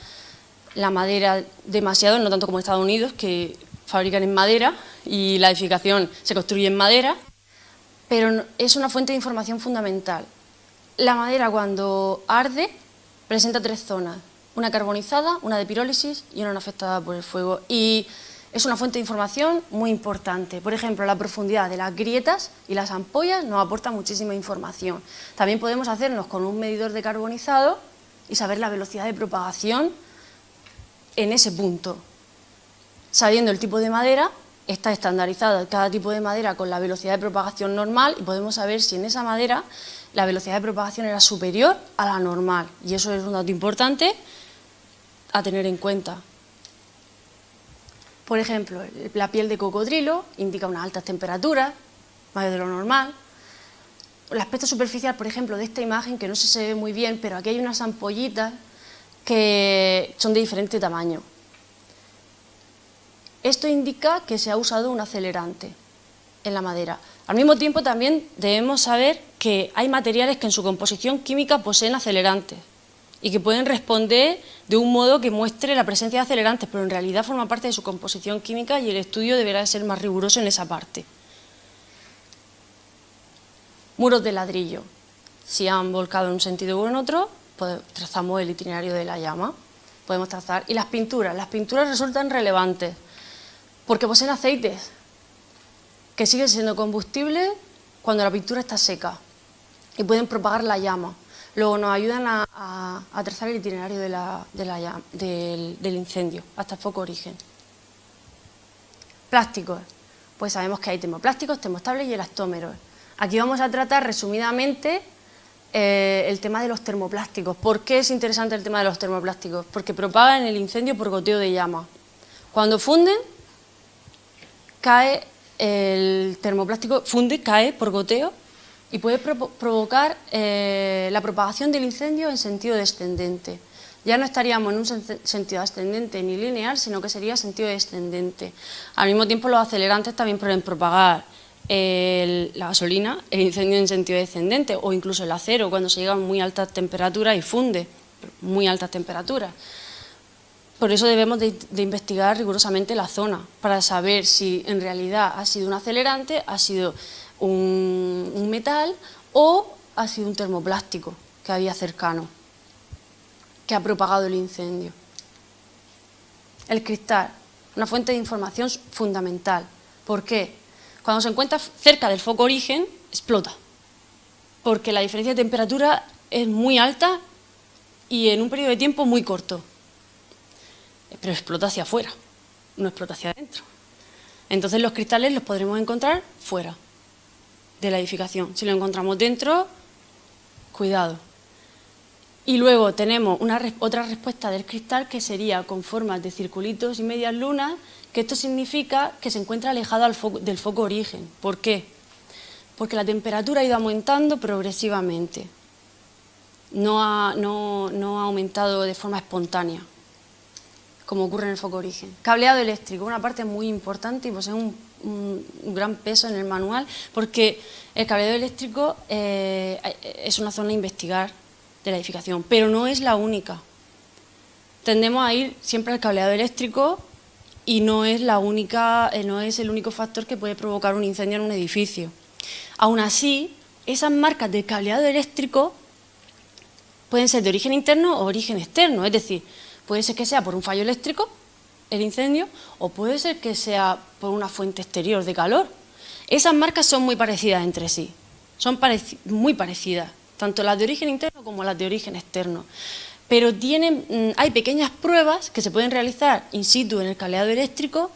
la madera demasiado, no tanto como en Estados Unidos, que fabrican en madera y la edificación se construye en madera, pero es una fuente de información fundamental. La madera, cuando arde, presenta 3 zonas: una carbonizada, una de pirólisis y una no afectada por el fuego. Y es una fuente de información muy importante. Por ejemplo, la profundidad de las grietas y las ampollas nos aporta muchísima información. También podemos hacernos con un medidor de carbonizado y saber la velocidad de propagación en ese punto. Sabiendo el tipo de madera, está estandarizado cada tipo de madera con la velocidad de propagación normal y podemos saber si en esa madera la velocidad de propagación era superior a la normal. Y eso es un dato importante a tener en cuenta. Por ejemplo, la piel de cocodrilo indica unas altas temperaturas, mayor de lo normal. El aspecto superficial, por ejemplo, de esta imagen, que no se ve muy bien, pero aquí hay unas ampollitas que son de diferente tamaño. Esto indica que se ha usado un acelerante en la madera. Al mismo tiempo, también debemos saber que hay materiales que en su composición química poseen acelerantes y que pueden responder de un modo que muestre la presencia de acelerantes, pero en realidad forma parte de su composición química y el estudio deberá ser más riguroso en esa parte. Muros de ladrillo. Si han volcado en un sentido o en otro, pues trazamos el itinerario de la llama. Podemos trazar. Y las pinturas resultan relevantes porque poseen aceites que siguen siendo combustibles cuando la pintura está seca y pueden propagar la llama. Luego nos ayudan a trazar el itinerario del incendio hasta el foco origen. Plásticos. Pues sabemos que hay termoplásticos, termoestables y elastómeros. Aquí vamos a tratar resumidamente el tema de los termoplásticos. ¿Por qué es interesante el tema de los termoplásticos? Porque propagan el incendio por goteo de llama. Cuando funden, cae el termoplástico, cae por goteo y puede provocar la propagación del incendio en sentido descendente. Ya no estaríamos en un sentido ascendente ni lineal, sino que sería sentido descendente. Al mismo tiempo, los acelerantes también pueden propagar la gasolina, el incendio en sentido descendente, o incluso el acero cuando se llega a muy altas temperaturas y funde, muy altas temperaturas. Por eso debemos de investigar rigurosamente la zona, para saber si en realidad ha sido un acelerante, ha sido un metal o ha sido un termoplástico que había cercano, que ha propagado el incendio. El cristal, una fuente de información fundamental. ¿Por qué? Cuando se encuentra cerca del foco origen, explota, porque la diferencia de temperatura es muy alta y en un periodo de tiempo muy corto. Pero explota hacia afuera, no explota hacia adentro. Entonces los cristales los podremos encontrar fuera de la edificación. Si lo encontramos dentro, cuidado. Y luego tenemos otra respuesta del cristal, que sería con formas de circulitos y medias lunas que esto significa que se encuentra alejado del foco origen. ¿Por qué? Porque la temperatura ha ido aumentando progresivamente. No ha aumentado de forma espontánea, como ocurre en el foco origen. Cableado eléctrico, una parte muy importante y posee un gran peso en el manual, porque el cableado eléctrico es una zona a investigar de la edificación, pero no es la única. Tendemos a ir siempre al cableado eléctrico y no es el único factor que puede provocar un incendio en un edificio. Aún así, esas marcas del cableado eléctrico pueden ser de origen interno o origen externo, es decir, puede ser que sea por un fallo eléctrico el incendio o puede ser que sea por una fuente exterior de calor. Esas marcas son muy parecidas entre sí, son muy parecidas, tanto las de origen interno como las de origen externo. Pero hay pequeñas pruebas que se pueden realizar in situ en el cableado eléctrico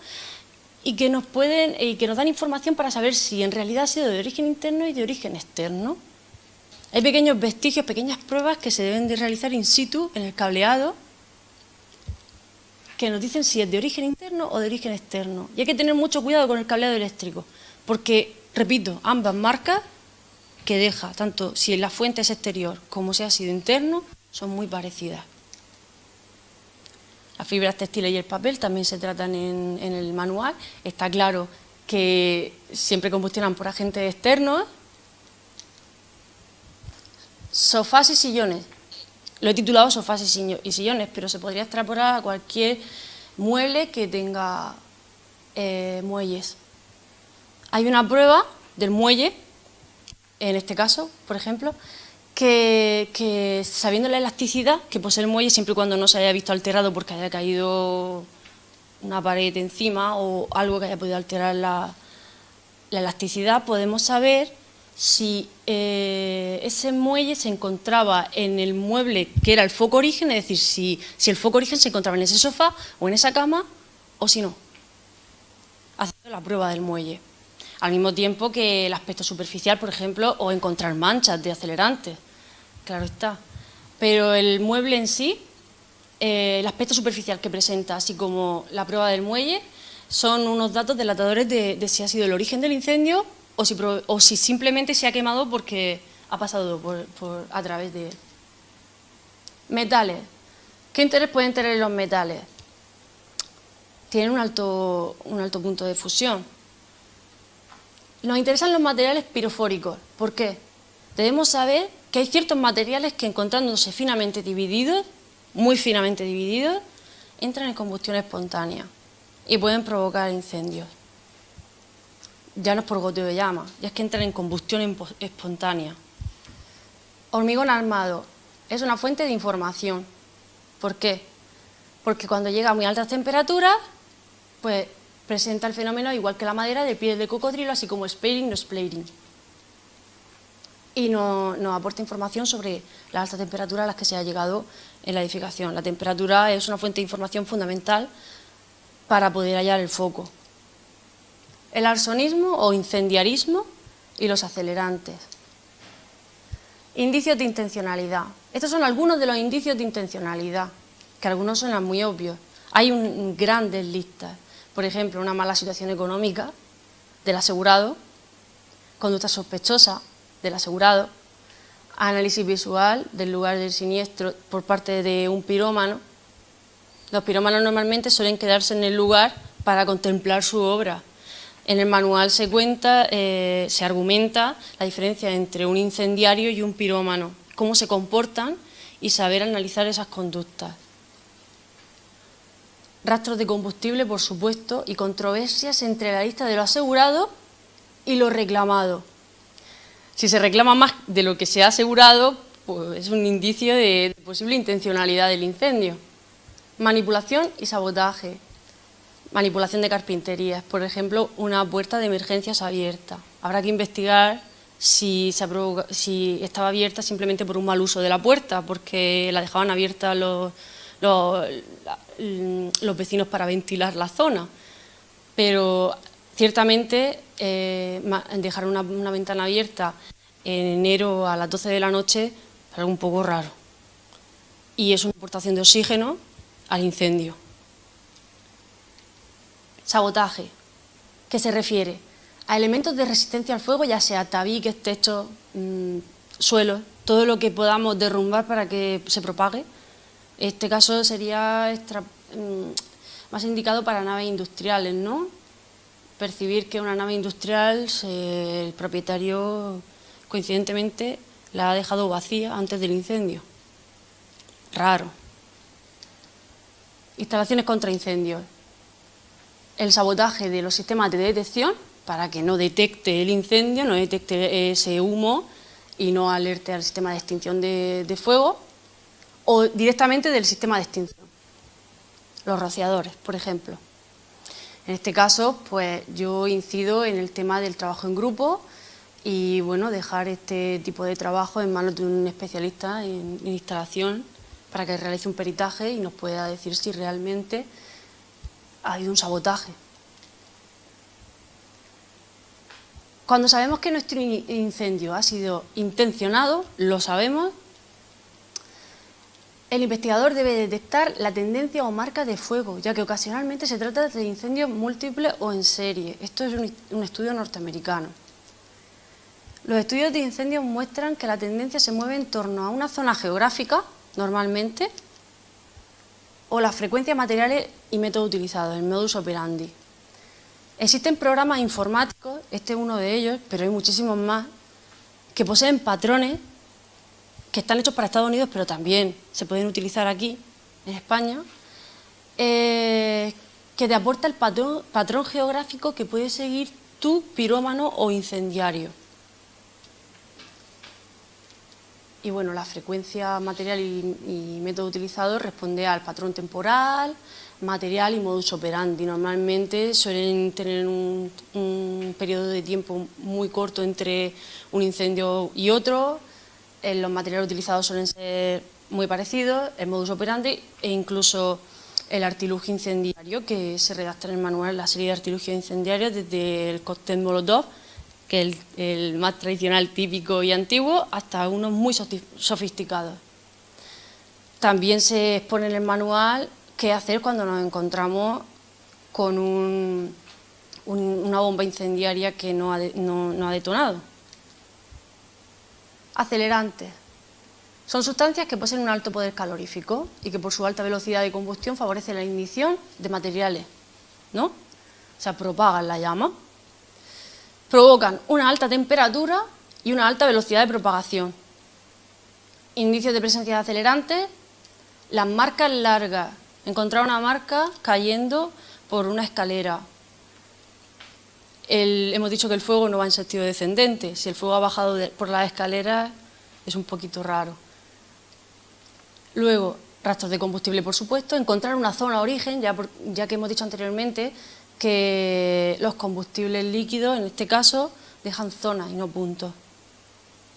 y que nos dan información para saber si en realidad ha sido de origen interno y de origen externo. Hay pequeños vestigios, pequeñas pruebas que se deben de realizar in situ en el cableado que nos dicen si es de origen interno o de origen externo. Y hay que tener mucho cuidado con el cableado eléctrico, porque, repito, ambas marcas que deja, tanto si la fuente es exterior como si ha sido interno, son muy parecidas. Las fibras textiles y el papel también se tratan en el manual. Está claro que siempre combustionan por agentes externos. Sofás y sillones. Lo he titulado sofás y sillones, pero se podría extrapolar a cualquier mueble que tenga muelles. Hay una prueba del muelle, en este caso, por ejemplo, que sabiendo la elasticidad que posee el muelle, siempre y cuando no se haya visto alterado porque haya caído una pared encima o algo que haya podido alterar la elasticidad, podemos saber si ese muelle se encontraba en el mueble que era el foco origen, es decir, si el foco origen se encontraba en ese sofá o en esa cama o si no, haciendo la prueba del muelle. Al mismo tiempo que el aspecto superficial, por ejemplo, o encontrar manchas de acelerantes, claro está. Pero el mueble en sí, el aspecto superficial que presenta, así como la prueba del muelle, son unos datos delatadores de si ha sido el origen del incendio o si simplemente se ha quemado porque ha pasado a través de él. Metales. ¿Qué interés pueden tener los metales? Tienen un alto punto de fusión. Nos interesan los materiales pirofóricos. ¿Por qué? Debemos saber que hay ciertos materiales que, encontrándose finamente divididos, muy finamente divididos, entran en combustión espontánea y pueden provocar incendios. Ya no es por goteo de llama, ya es que entran en combustión espontánea. Hormigón armado es una fuente de información. ¿Por qué? Porque cuando llega a muy altas temperaturas, pues presenta el fenómeno, igual que la madera, de piel de cocodrilo, así como splating o splating. Y nos aporta información sobre las altas temperaturas a las que se ha llegado en la edificación. La temperatura es una fuente de información fundamental para poder hallar el foco. El arsonismo o incendiarismo y los acelerantes. Indicios de intencionalidad. Estos son algunos de los indicios de intencionalidad, que algunos suenan muy obvios. Hay grandes listas. Por ejemplo, una mala situación económica del asegurado, conducta sospechosa del asegurado, análisis visual del lugar del siniestro por parte de un pirómano. Los pirómanos normalmente suelen quedarse en el lugar para contemplar su obra. En el manual se argumenta la diferencia entre un incendiario y un pirómano, cómo se comportan y saber analizar esas conductas. Rastros de combustible, por supuesto, y controversias entre la lista de lo asegurado y lo reclamado. Si se reclama más de lo que se ha asegurado, pues es un indicio de posible intencionalidad del incendio. Manipulación y sabotaje. Manipulación de carpinterías, por ejemplo, una puerta de emergencias abierta. Habrá que investigar si estaba abierta simplemente por un mal uso de la puerta, porque la dejaban abierta los vecinos para ventilar la zona. Pero ciertamente dejar una ventana abierta en enero a las 12 de la noche es algo un poco raro. Y es una aportación de oxígeno al incendio. Sabotaje, que se refiere a elementos de resistencia al fuego, ya sea tabiques, techos, suelos, todo lo que podamos derrumbar para que se propague. En este caso sería más indicado para naves industriales, ¿no? Percibir que una nave industrial, el propietario, coincidentemente, la ha dejado vacía antes del incendio. Raro. Instalaciones contra incendios. El sabotaje de los sistemas de detección para que no detecte el incendio, no detecte ese humo y no alerte al sistema de extinción de fuego, o directamente del sistema de extinción. Los rociadores, por ejemplo. En este caso, pues yo incido en el tema del trabajo en grupo y, bueno, dejar este tipo de trabajo en manos de un especialista en instalación para que realice un peritaje y nos pueda decir si realmente ha habido un sabotaje. Cuando sabemos que nuestro incendio ha sido intencionado, lo sabemos, el investigador debe detectar la tendencia o marca de fuego, ya que ocasionalmente se trata de incendios múltiples o en serie. Esto es un estudio norteamericano. Los estudios de incendios muestran que la tendencia se mueve en torno a una zona geográfica, normalmente, o las frecuencias, materiales y métodos utilizados, el modus operandi. Existen programas informáticos, este es uno de ellos, pero hay muchísimos más, que poseen patrones que están hechos para Estados Unidos, pero también se pueden utilizar aquí, en España, que te aporta el patrón geográfico que puede seguir tu pirómano o incendiario. Y bueno, la frecuencia, material y método utilizado responde al patrón temporal, material y modus operandi. Normalmente suelen tener un periodo de tiempo muy corto entre un incendio y otro. Los materiales utilizados suelen ser muy parecidos, el modus operandi e incluso el artilugio incendiario que se redacta en el manual, la serie de artilugios incendiarios desde el cóctel Molotov, que es el más tradicional, típico y antiguo, hasta unos muy sofisticados. También se expone en el manual qué hacer cuando nos encontramos con una bomba incendiaria que no ha detonado. Acelerantes. Son sustancias que poseen un alto poder calorífico y que por su alta velocidad de combustión favorecen la ignición de materiales, ¿no? O sea, propagan la llama. Provocan una alta temperatura y una alta velocidad de propagación. Indicios de presencia de acelerantes, las marcas largas. Encontrar una marca cayendo por una escalera. Hemos dicho que el fuego no va en sentido descendente. Si el fuego ha bajado por las escaleras, es un poquito raro. Luego, rastros de combustible, por supuesto. Encontrar una zona origen, ya que hemos dicho anteriormente que los combustibles líquidos, en este caso, dejan zonas y no puntos.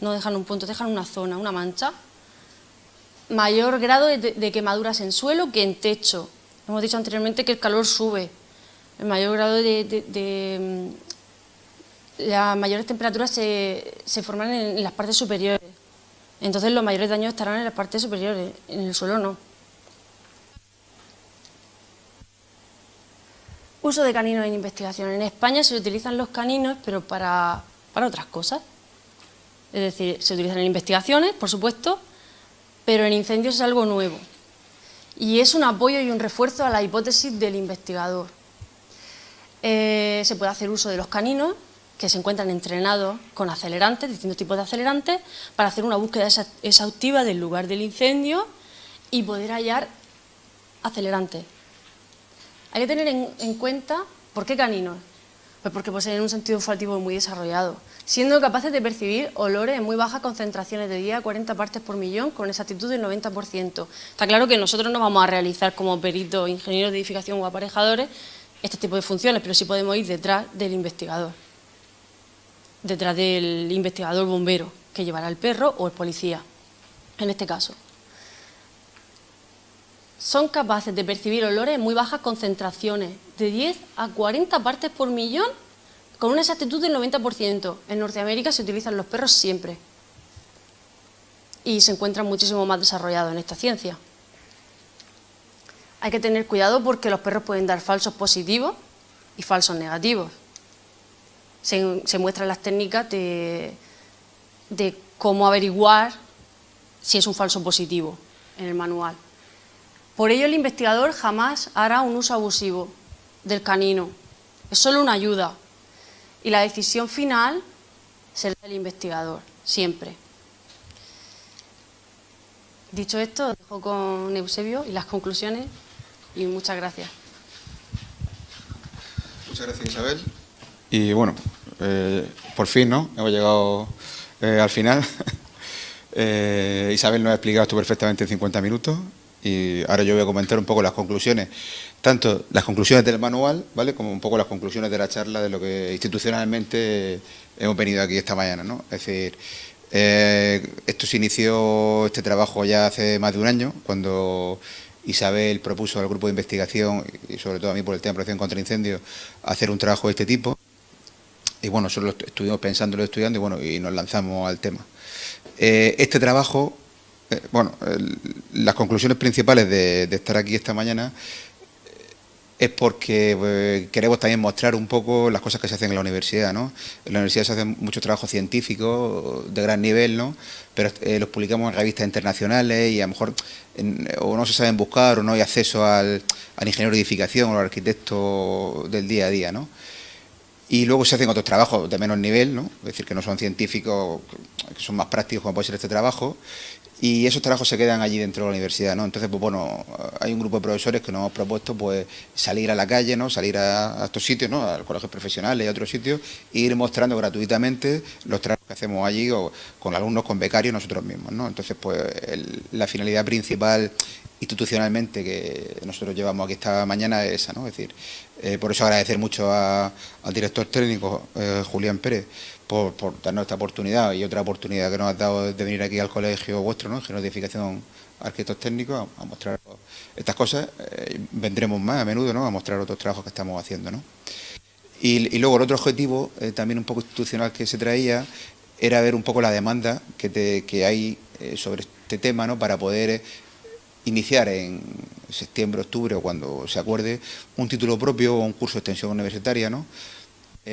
No dejan un punto, dejan una zona, una mancha. Mayor grado de quemaduras en suelo que en techo. Hemos dicho anteriormente que el calor sube. El mayor grado las mayores temperaturas se forman en las partes superiores. Entonces los mayores daños estarán en las partes superiores, en el suelo no. Uso de caninos en investigación. En España se utilizan los caninos, pero para otras cosas. Es decir, se utilizan en investigaciones, por supuesto, pero en incendios es algo nuevo. Y es un apoyo y un refuerzo a la hipótesis del investigador. Se puede hacer uso de los caninos, que se encuentran entrenados con acelerantes, distintos tipos de acelerantes, para hacer una búsqueda exhaustiva del lugar del incendio y poder hallar acelerantes. Hay que tener en cuenta, ¿por qué caninos? Pues porque poseen un sentido olfativo muy desarrollado, siendo capaces de percibir olores en muy bajas concentraciones de 10 a 40 partes por millón con exactitud del 90%. Está claro que nosotros no vamos a realizar como peritos, ingenieros de edificación o aparejadores este tipo de funciones, pero sí podemos ir detrás del investigador bombero, que llevará el perro o el policía, en este caso. Son capaces de percibir olores en muy bajas concentraciones, de 10 a 40 partes por millón, con una exactitud del 90%. En Norteamérica se utilizan los perros siempre y se encuentran muchísimo más desarrollados en esta ciencia. Hay que tener cuidado porque los perros pueden dar falsos positivos y falsos negativos. Se muestran las técnicas de cómo averiguar si es un falso positivo en el manual. Por ello, el investigador jamás hará un uso abusivo del canino. Es solo una ayuda. Y la decisión final será del investigador, siempre. Dicho esto, os dejo con Eusebio y las conclusiones, y muchas gracias. Muchas gracias, Isabel. Y bueno, por fin, ¿no? Hemos llegado al final. Isabel nos ha explicado esto perfectamente en 50 minutos y ahora yo voy a comentar un poco las conclusiones, tanto las conclusiones del manual, ¿vale?, como un poco las conclusiones de la charla de lo que institucionalmente hemos venido aquí esta mañana, ¿no? Es decir, esto se inició, este trabajo ya hace más de un año, cuando Isabel propuso al grupo de investigación, y sobre todo a mí por el tema de protección contra incendios, hacer un trabajo de este tipo. Y bueno, nosotros lo estuvimos pensándolo, estudiando, y bueno, y nos lanzamos al tema. Este trabajo, las conclusiones principales de estar aquí esta mañana es porque queremos también mostrar un poco las cosas que se hacen en la universidad, ¿no? En la universidad se hacen muchos trabajos científicos de gran nivel, ¿no?, pero los publicamos en revistas internacionales y a lo mejor o no se saben buscar o no hay acceso al ingeniero de edificación o al arquitecto del día a día, ¿no? Y luego se hacen otros trabajos de menor nivel, ¿no?, es decir, que no son científicos, que son más prácticos, como puede ser este trabajo, y esos trabajos se quedan allí dentro de la universidad, ¿no? Entonces, pues bueno, hay un grupo de profesores que nos hemos propuesto pues salir a la calle, ¿no?, salir a estos sitios, ¿no?, a los colegios profesionales y a otros sitios, e ir mostrando gratuitamente los trabajos que hacemos allí con alumnos, con becarios, nosotros mismos, ¿no? Entonces, pues la finalidad principal institucionalmente que nosotros llevamos aquí esta mañana es esa, ¿no? Es decir, por eso agradecer mucho al director técnico, Julián Pérez, por darnos esta oportunidad y otra oportunidad que nos ha dado de venir aquí al colegio vuestro, ¿no?, Ingenieros de Edificación, Arquitectos Técnicos, a mostrar estas cosas. Vendremos más a menudo, ¿no?, a mostrar otros trabajos que estamos haciendo, ¿no? Y luego el otro objetivo, también un poco institucional, que se traía, era ver un poco la demanda que hay sobre este tema, ¿no?, para poder iniciar en septiembre, octubre o cuando se acuerde un título propio o un curso de extensión universitaria, ¿no?,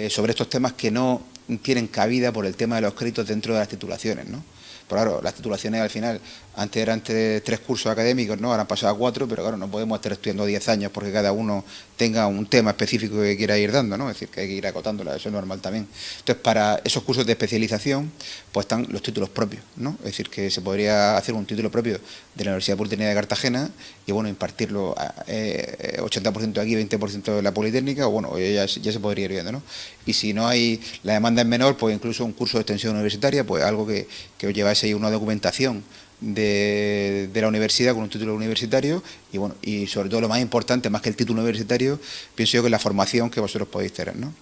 sobre estos temas que no tienen cabida por el tema de los créditos dentro de las titulaciones, ¿no? Pero claro, las titulaciones al final, antes eran 3 cursos académicos, ¿no?, ahora han pasado a 4, pero claro, no podemos estar estudiando 10 años porque cada uno tenga un tema específico que quiera ir dando, ¿no? Es decir, que hay que ir acotándola, eso es normal también. Entonces, para esos cursos de especialización, pues están los títulos propios, ¿no? Es decir, que se podría hacer un título propio de la Universidad Politécnica de Cartagena y, bueno, impartirlo 80% aquí, 20% de la Politécnica, o bueno, ya se podría ir viendo, ¿no? Y si no hay, la demanda es menor, pues incluso un curso de extensión universitaria, pues algo que os llevase ahí una documentación de la universidad con un título universitario y bueno, y sobre todo lo más importante, más que el título universitario, pienso yo que es la formación que vosotros podéis tener, ¿no?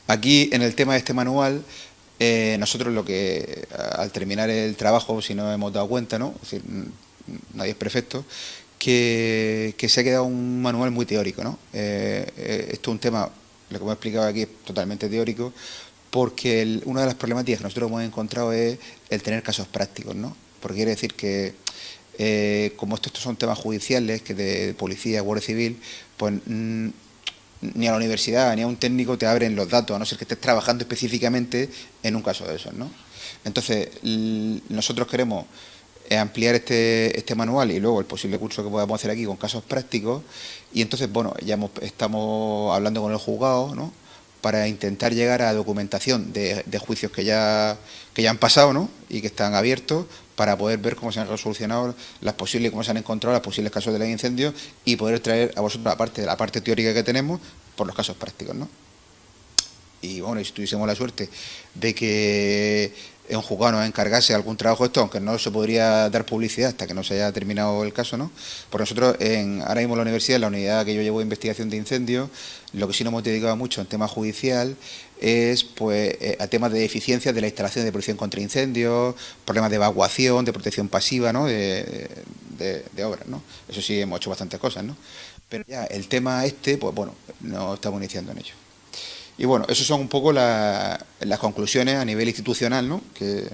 Aquí, en el tema de este manual, nosotros lo que, al terminar el trabajo, si no hemos dado cuenta, ¿no?, es decir, nadie es perfecto, que se ha quedado un manual muy teórico, ¿no? Esto es un tema, lo que hemos explicado aquí es totalmente teórico, porque una de las problemáticas que nosotros hemos encontrado es el tener casos prácticos, ¿no? Porque quiere decir que, como estos son temas judiciales, que de policía, Guardia Civil, pues ni a la universidad ni a un técnico te abren los datos, a no ser que estés trabajando específicamente en un caso de esos, ¿no? Entonces, nosotros queremos ampliar este manual y luego el posible curso que podamos hacer aquí con casos prácticos, y entonces, bueno, ya estamos hablando con el juzgado, ¿no?, para intentar llegar a documentación de juicios que ya han pasado, ¿no?, y que están abiertos, para poder ver cómo se han resolucionado cómo se han encontrado los posibles casos de ley de incendios y poder traer a vosotros la parte teórica que tenemos por los casos prácticos, ¿no? Y bueno, y si tuviésemos la suerte de que un juzgado nos encargase algún trabajo de esto, aunque no se podría dar publicidad hasta que no se haya terminado el caso, ¿no? Por nosotros, ahora mismo en la universidad, en la unidad que yo llevo de investigación de incendios, lo que sí nos hemos dedicado mucho en tema judicial es pues a temas de deficiencias de la instalación de protección contra incendios, problemas de evacuación, de protección pasiva, ¿no?, de obras, ¿no? Eso sí, hemos hecho bastantes cosas, ¿no? Pero ya el tema pues bueno, nos estamos iniciando en ello. Y bueno, esas son un poco las conclusiones a nivel institucional, ¿no?, que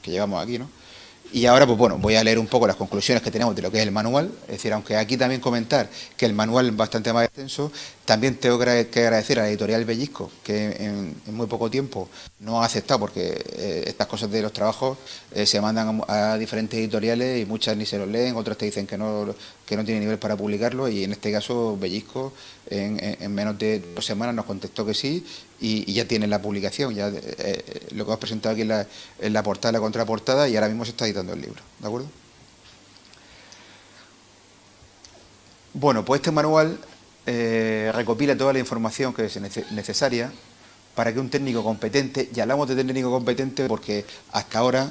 llevamos aquí, ¿no? Y ahora, pues bueno, voy a leer un poco las conclusiones que tenemos de lo que es el manual. Es decir, aunque aquí también comentar que el manual es bastante más extenso, también tengo que agradecer a la editorial Bellisco, que en muy poco tiempo no ha aceptado, porque estas cosas de los trabajos se mandan a diferentes editoriales y muchas ni se los leen, otras te dicen que no tiene nivel para publicarlo, y en este caso Bellisco en menos de 2 semanas nos contestó que sí, y ya tiene la publicación, ya lo que hemos presentado aquí en la portada, la contraportada, y ahora mismo se está editando el libro, ¿de acuerdo? Bueno, pues este manual recopila toda la información que es necesaria para que un técnico competente, y hablamos de técnico competente porque hasta ahora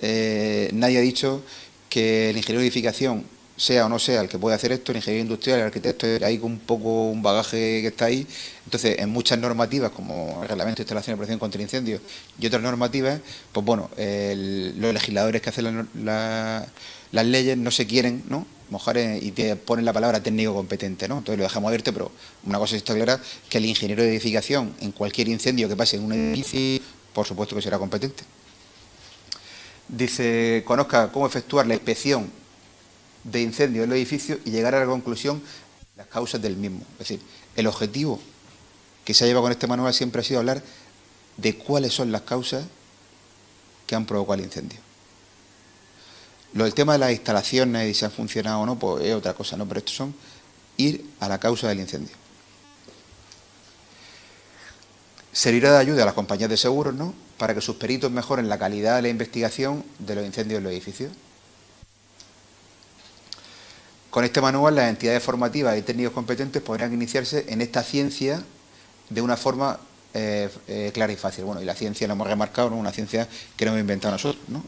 nadie ha dicho que el ingeniero de edificación, sea o no sea el que puede hacer esto, el ingeniero industrial, el arquitecto, hay un poco un bagaje que está ahí. Entonces, en muchas normativas, como el Reglamento de Instalación y Protección contra Incendios y otras normativas, pues bueno, los legisladores que hacen las leyes no se quieren, ¿no?, mojar y te ponen la palabra técnico competente, ¿no? Entonces lo dejamos abierto, pero una cosa sí está clara, que el ingeniero de edificación, en cualquier incendio que pase en un edificio, por supuesto que será competente. Dice, conozca cómo efectuar la inspección de incendio en los edificios y llegar a la conclusión de las causas del mismo. Es decir, el objetivo que se ha llevado con este manual siempre ha sido hablar de cuáles son las causas que han provocado el incendio. Lo del tema de las instalaciones y si han funcionado o no, pues es otra cosa, ¿no? Pero estos son ir a la causa del incendio. Servirá de ayuda a las compañías de seguros, ¿no?, para que sus peritos mejoren la calidad de la investigación de los incendios en los edificios. Con este manual, las entidades formativas y técnicos competentes podrán iniciarse en esta ciencia de una forma clara y fácil. Bueno, y la ciencia, lo hemos remarcado, ¿no?, una ciencia que no hemos inventado nosotros, ¿no?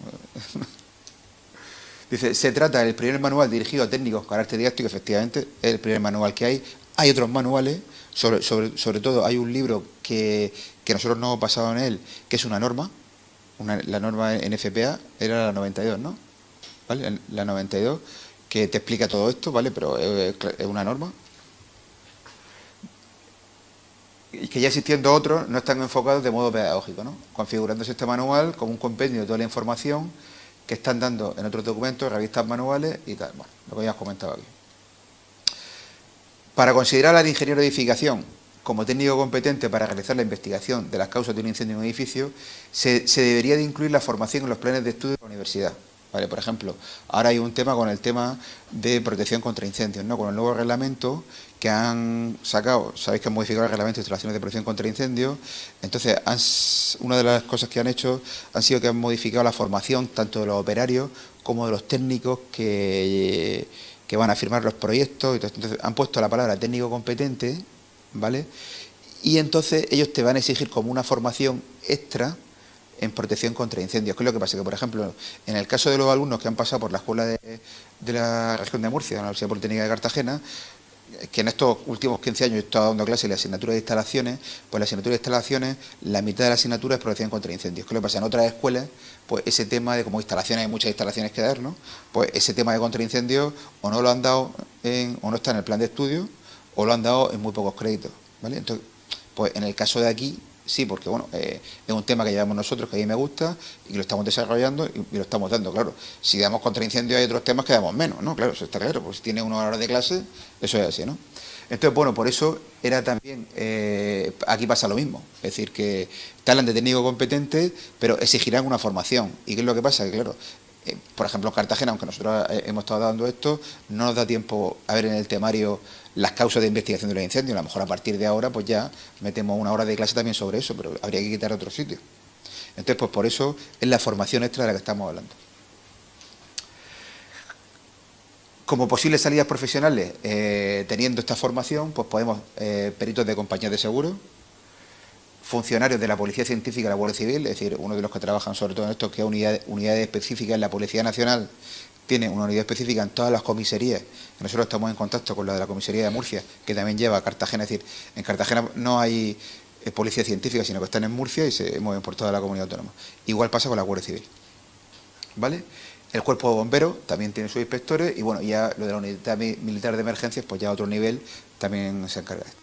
Dice, se trata del primer manual dirigido a técnicos con carácter didáctico, efectivamente, es el primer manual que hay. Hay otros manuales, sobre todo hay un libro que nosotros no hemos pasado en él, que es una norma, la norma NFPA, era la 92, ¿no? ¿Vale? La 92, que te explica todo esto, ¿vale? Pero es una norma. Y que ya existiendo otros, no están enfocados de modo pedagógico, ¿no?, configurándose este manual como un compendio de toda la información que están dando en otros documentos, revistas, manuales y tal. Bueno, lo que ya os comentado aquí. Para considerar al ingeniero de edificación como técnico competente para realizar la investigación de las causas de un incendio en un edificio, se debería de incluir la formación en los planes de estudio de la universidad. ¿Vale? Por ejemplo, ahora hay un tema con el tema de protección contra incendios, ¿no?, con el nuevo reglamento que han sacado. Sabéis que han modificado el reglamento de instalaciones de protección contra incendios. Entonces, una de las cosas que han hecho han sido que han modificado la formación tanto de los operarios como de los técnicos que van a firmar los proyectos. Entonces, han puesto la palabra técnico competente, ¿vale? Y entonces ellos te van a exigir como una formación extra en protección contra incendios. ¿Qué es lo que pasa? Que, por ejemplo, en el caso de los alumnos que han pasado por la escuela de la región de Murcia, de la Universidad Politécnica de Cartagena, que en estos últimos 15 años he estado dando clases en la asignatura de instalaciones, pues la asignatura de instalaciones, la mitad de la asignatura es protección contra incendios. ¿Qué es lo que pasa? En otras escuelas, pues ese tema de como instalaciones, hay muchas instalaciones que dar, ¿no? Pues ese tema de contra incendios o no lo han dado o no está en el plan de estudio, o lo han dado en muy pocos créditos, ¿vale? Entonces, pues en el caso de aquí, sí, porque bueno, es un tema que llevamos nosotros, que a mí me gusta y que lo estamos desarrollando y lo estamos dando, claro. Si damos contra incendios hay otros temas que damos menos, ¿no? Claro, eso está claro, pues si tiene 1 hora de clase, eso es así, ¿no? Entonces, bueno, por eso era también, aquí pasa lo mismo, es decir, que te hablan de técnico competente, pero exigirán una formación. ¿Y qué es lo que pasa? Que claro, por ejemplo en Cartagena, aunque nosotros hemos estado dando esto, no nos da tiempo a ver en el temario las causas de investigación de los incendios. A lo mejor a partir de ahora pues ya metemos 1 hora de clase también sobre eso, pero habría que quitar otro sitio. Entonces, pues por eso es la formación extra de la que estamos hablando. Como posibles salidas profesionales, teniendo esta formación, pues podemos peritos de compañías de seguros, funcionarios de la Policía Científica y la Guardia Civil, es decir, uno de los que trabajan sobre todo en esto, que es unidades específicas en la Policía Nacional, tiene una unidad específica en todas las comisarías. Nosotros estamos en contacto con la de la comisaría de Murcia, que también lleva a Cartagena. Es decir, en Cartagena no hay policía científica, sino que están en Murcia y se mueven por toda la comunidad autónoma. Igual pasa con la Guardia Civil, ¿vale? El cuerpo de bomberos también tiene sus inspectores y bueno, ya lo de la unidad militar de emergencias, pues ya a otro nivel también se encarga de esto.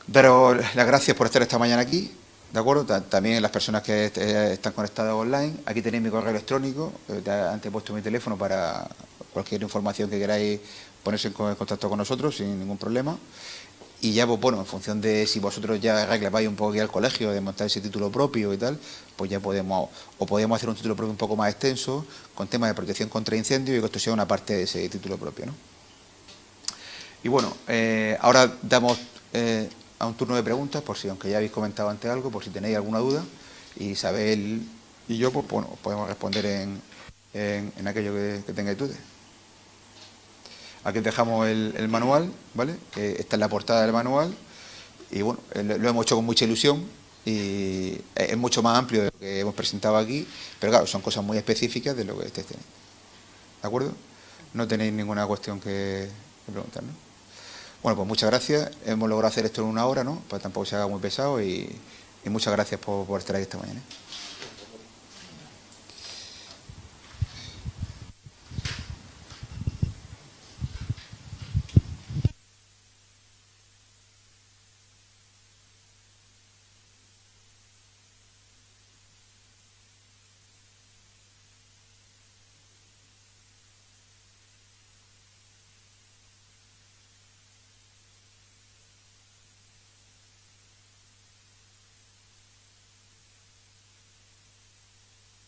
Daros las gracias por estar esta mañana aquí. ¿De acuerdo? También las personas que están conectadas online, aquí tenéis mi correo electrónico, antes he puesto mi teléfono para cualquier información que queráis ponerse en contacto con nosotros sin ningún problema. Y ya, pues bueno, en función de si vosotros ya reclamáis un poco aquí al colegio de montar ese título propio y tal, pues ya podemos hacer un título propio un poco más extenso con temas de protección contra incendios y que esto sea una parte de ese título propio, ¿no? Y bueno, ahora damos a un turno de preguntas, por si, aunque ya habéis comentado antes algo, por si tenéis alguna duda, y Isabel y yo, pues bueno, podemos responder en aquello que tengáis dudas. Aquí dejamos el manual, ¿vale? Esta es la portada del manual, y bueno, lo hemos hecho con mucha ilusión, y es mucho más amplio de lo que hemos presentado aquí, pero claro, son cosas muy específicas de lo que estéis teniendo. ¿De acuerdo? No tenéis ninguna cuestión que preguntar, ¿no? Bueno, pues muchas gracias. Hemos logrado hacer esto en 1 hora, ¿no? Pues tampoco se haga muy pesado y muchas gracias por estar ahí esta mañana.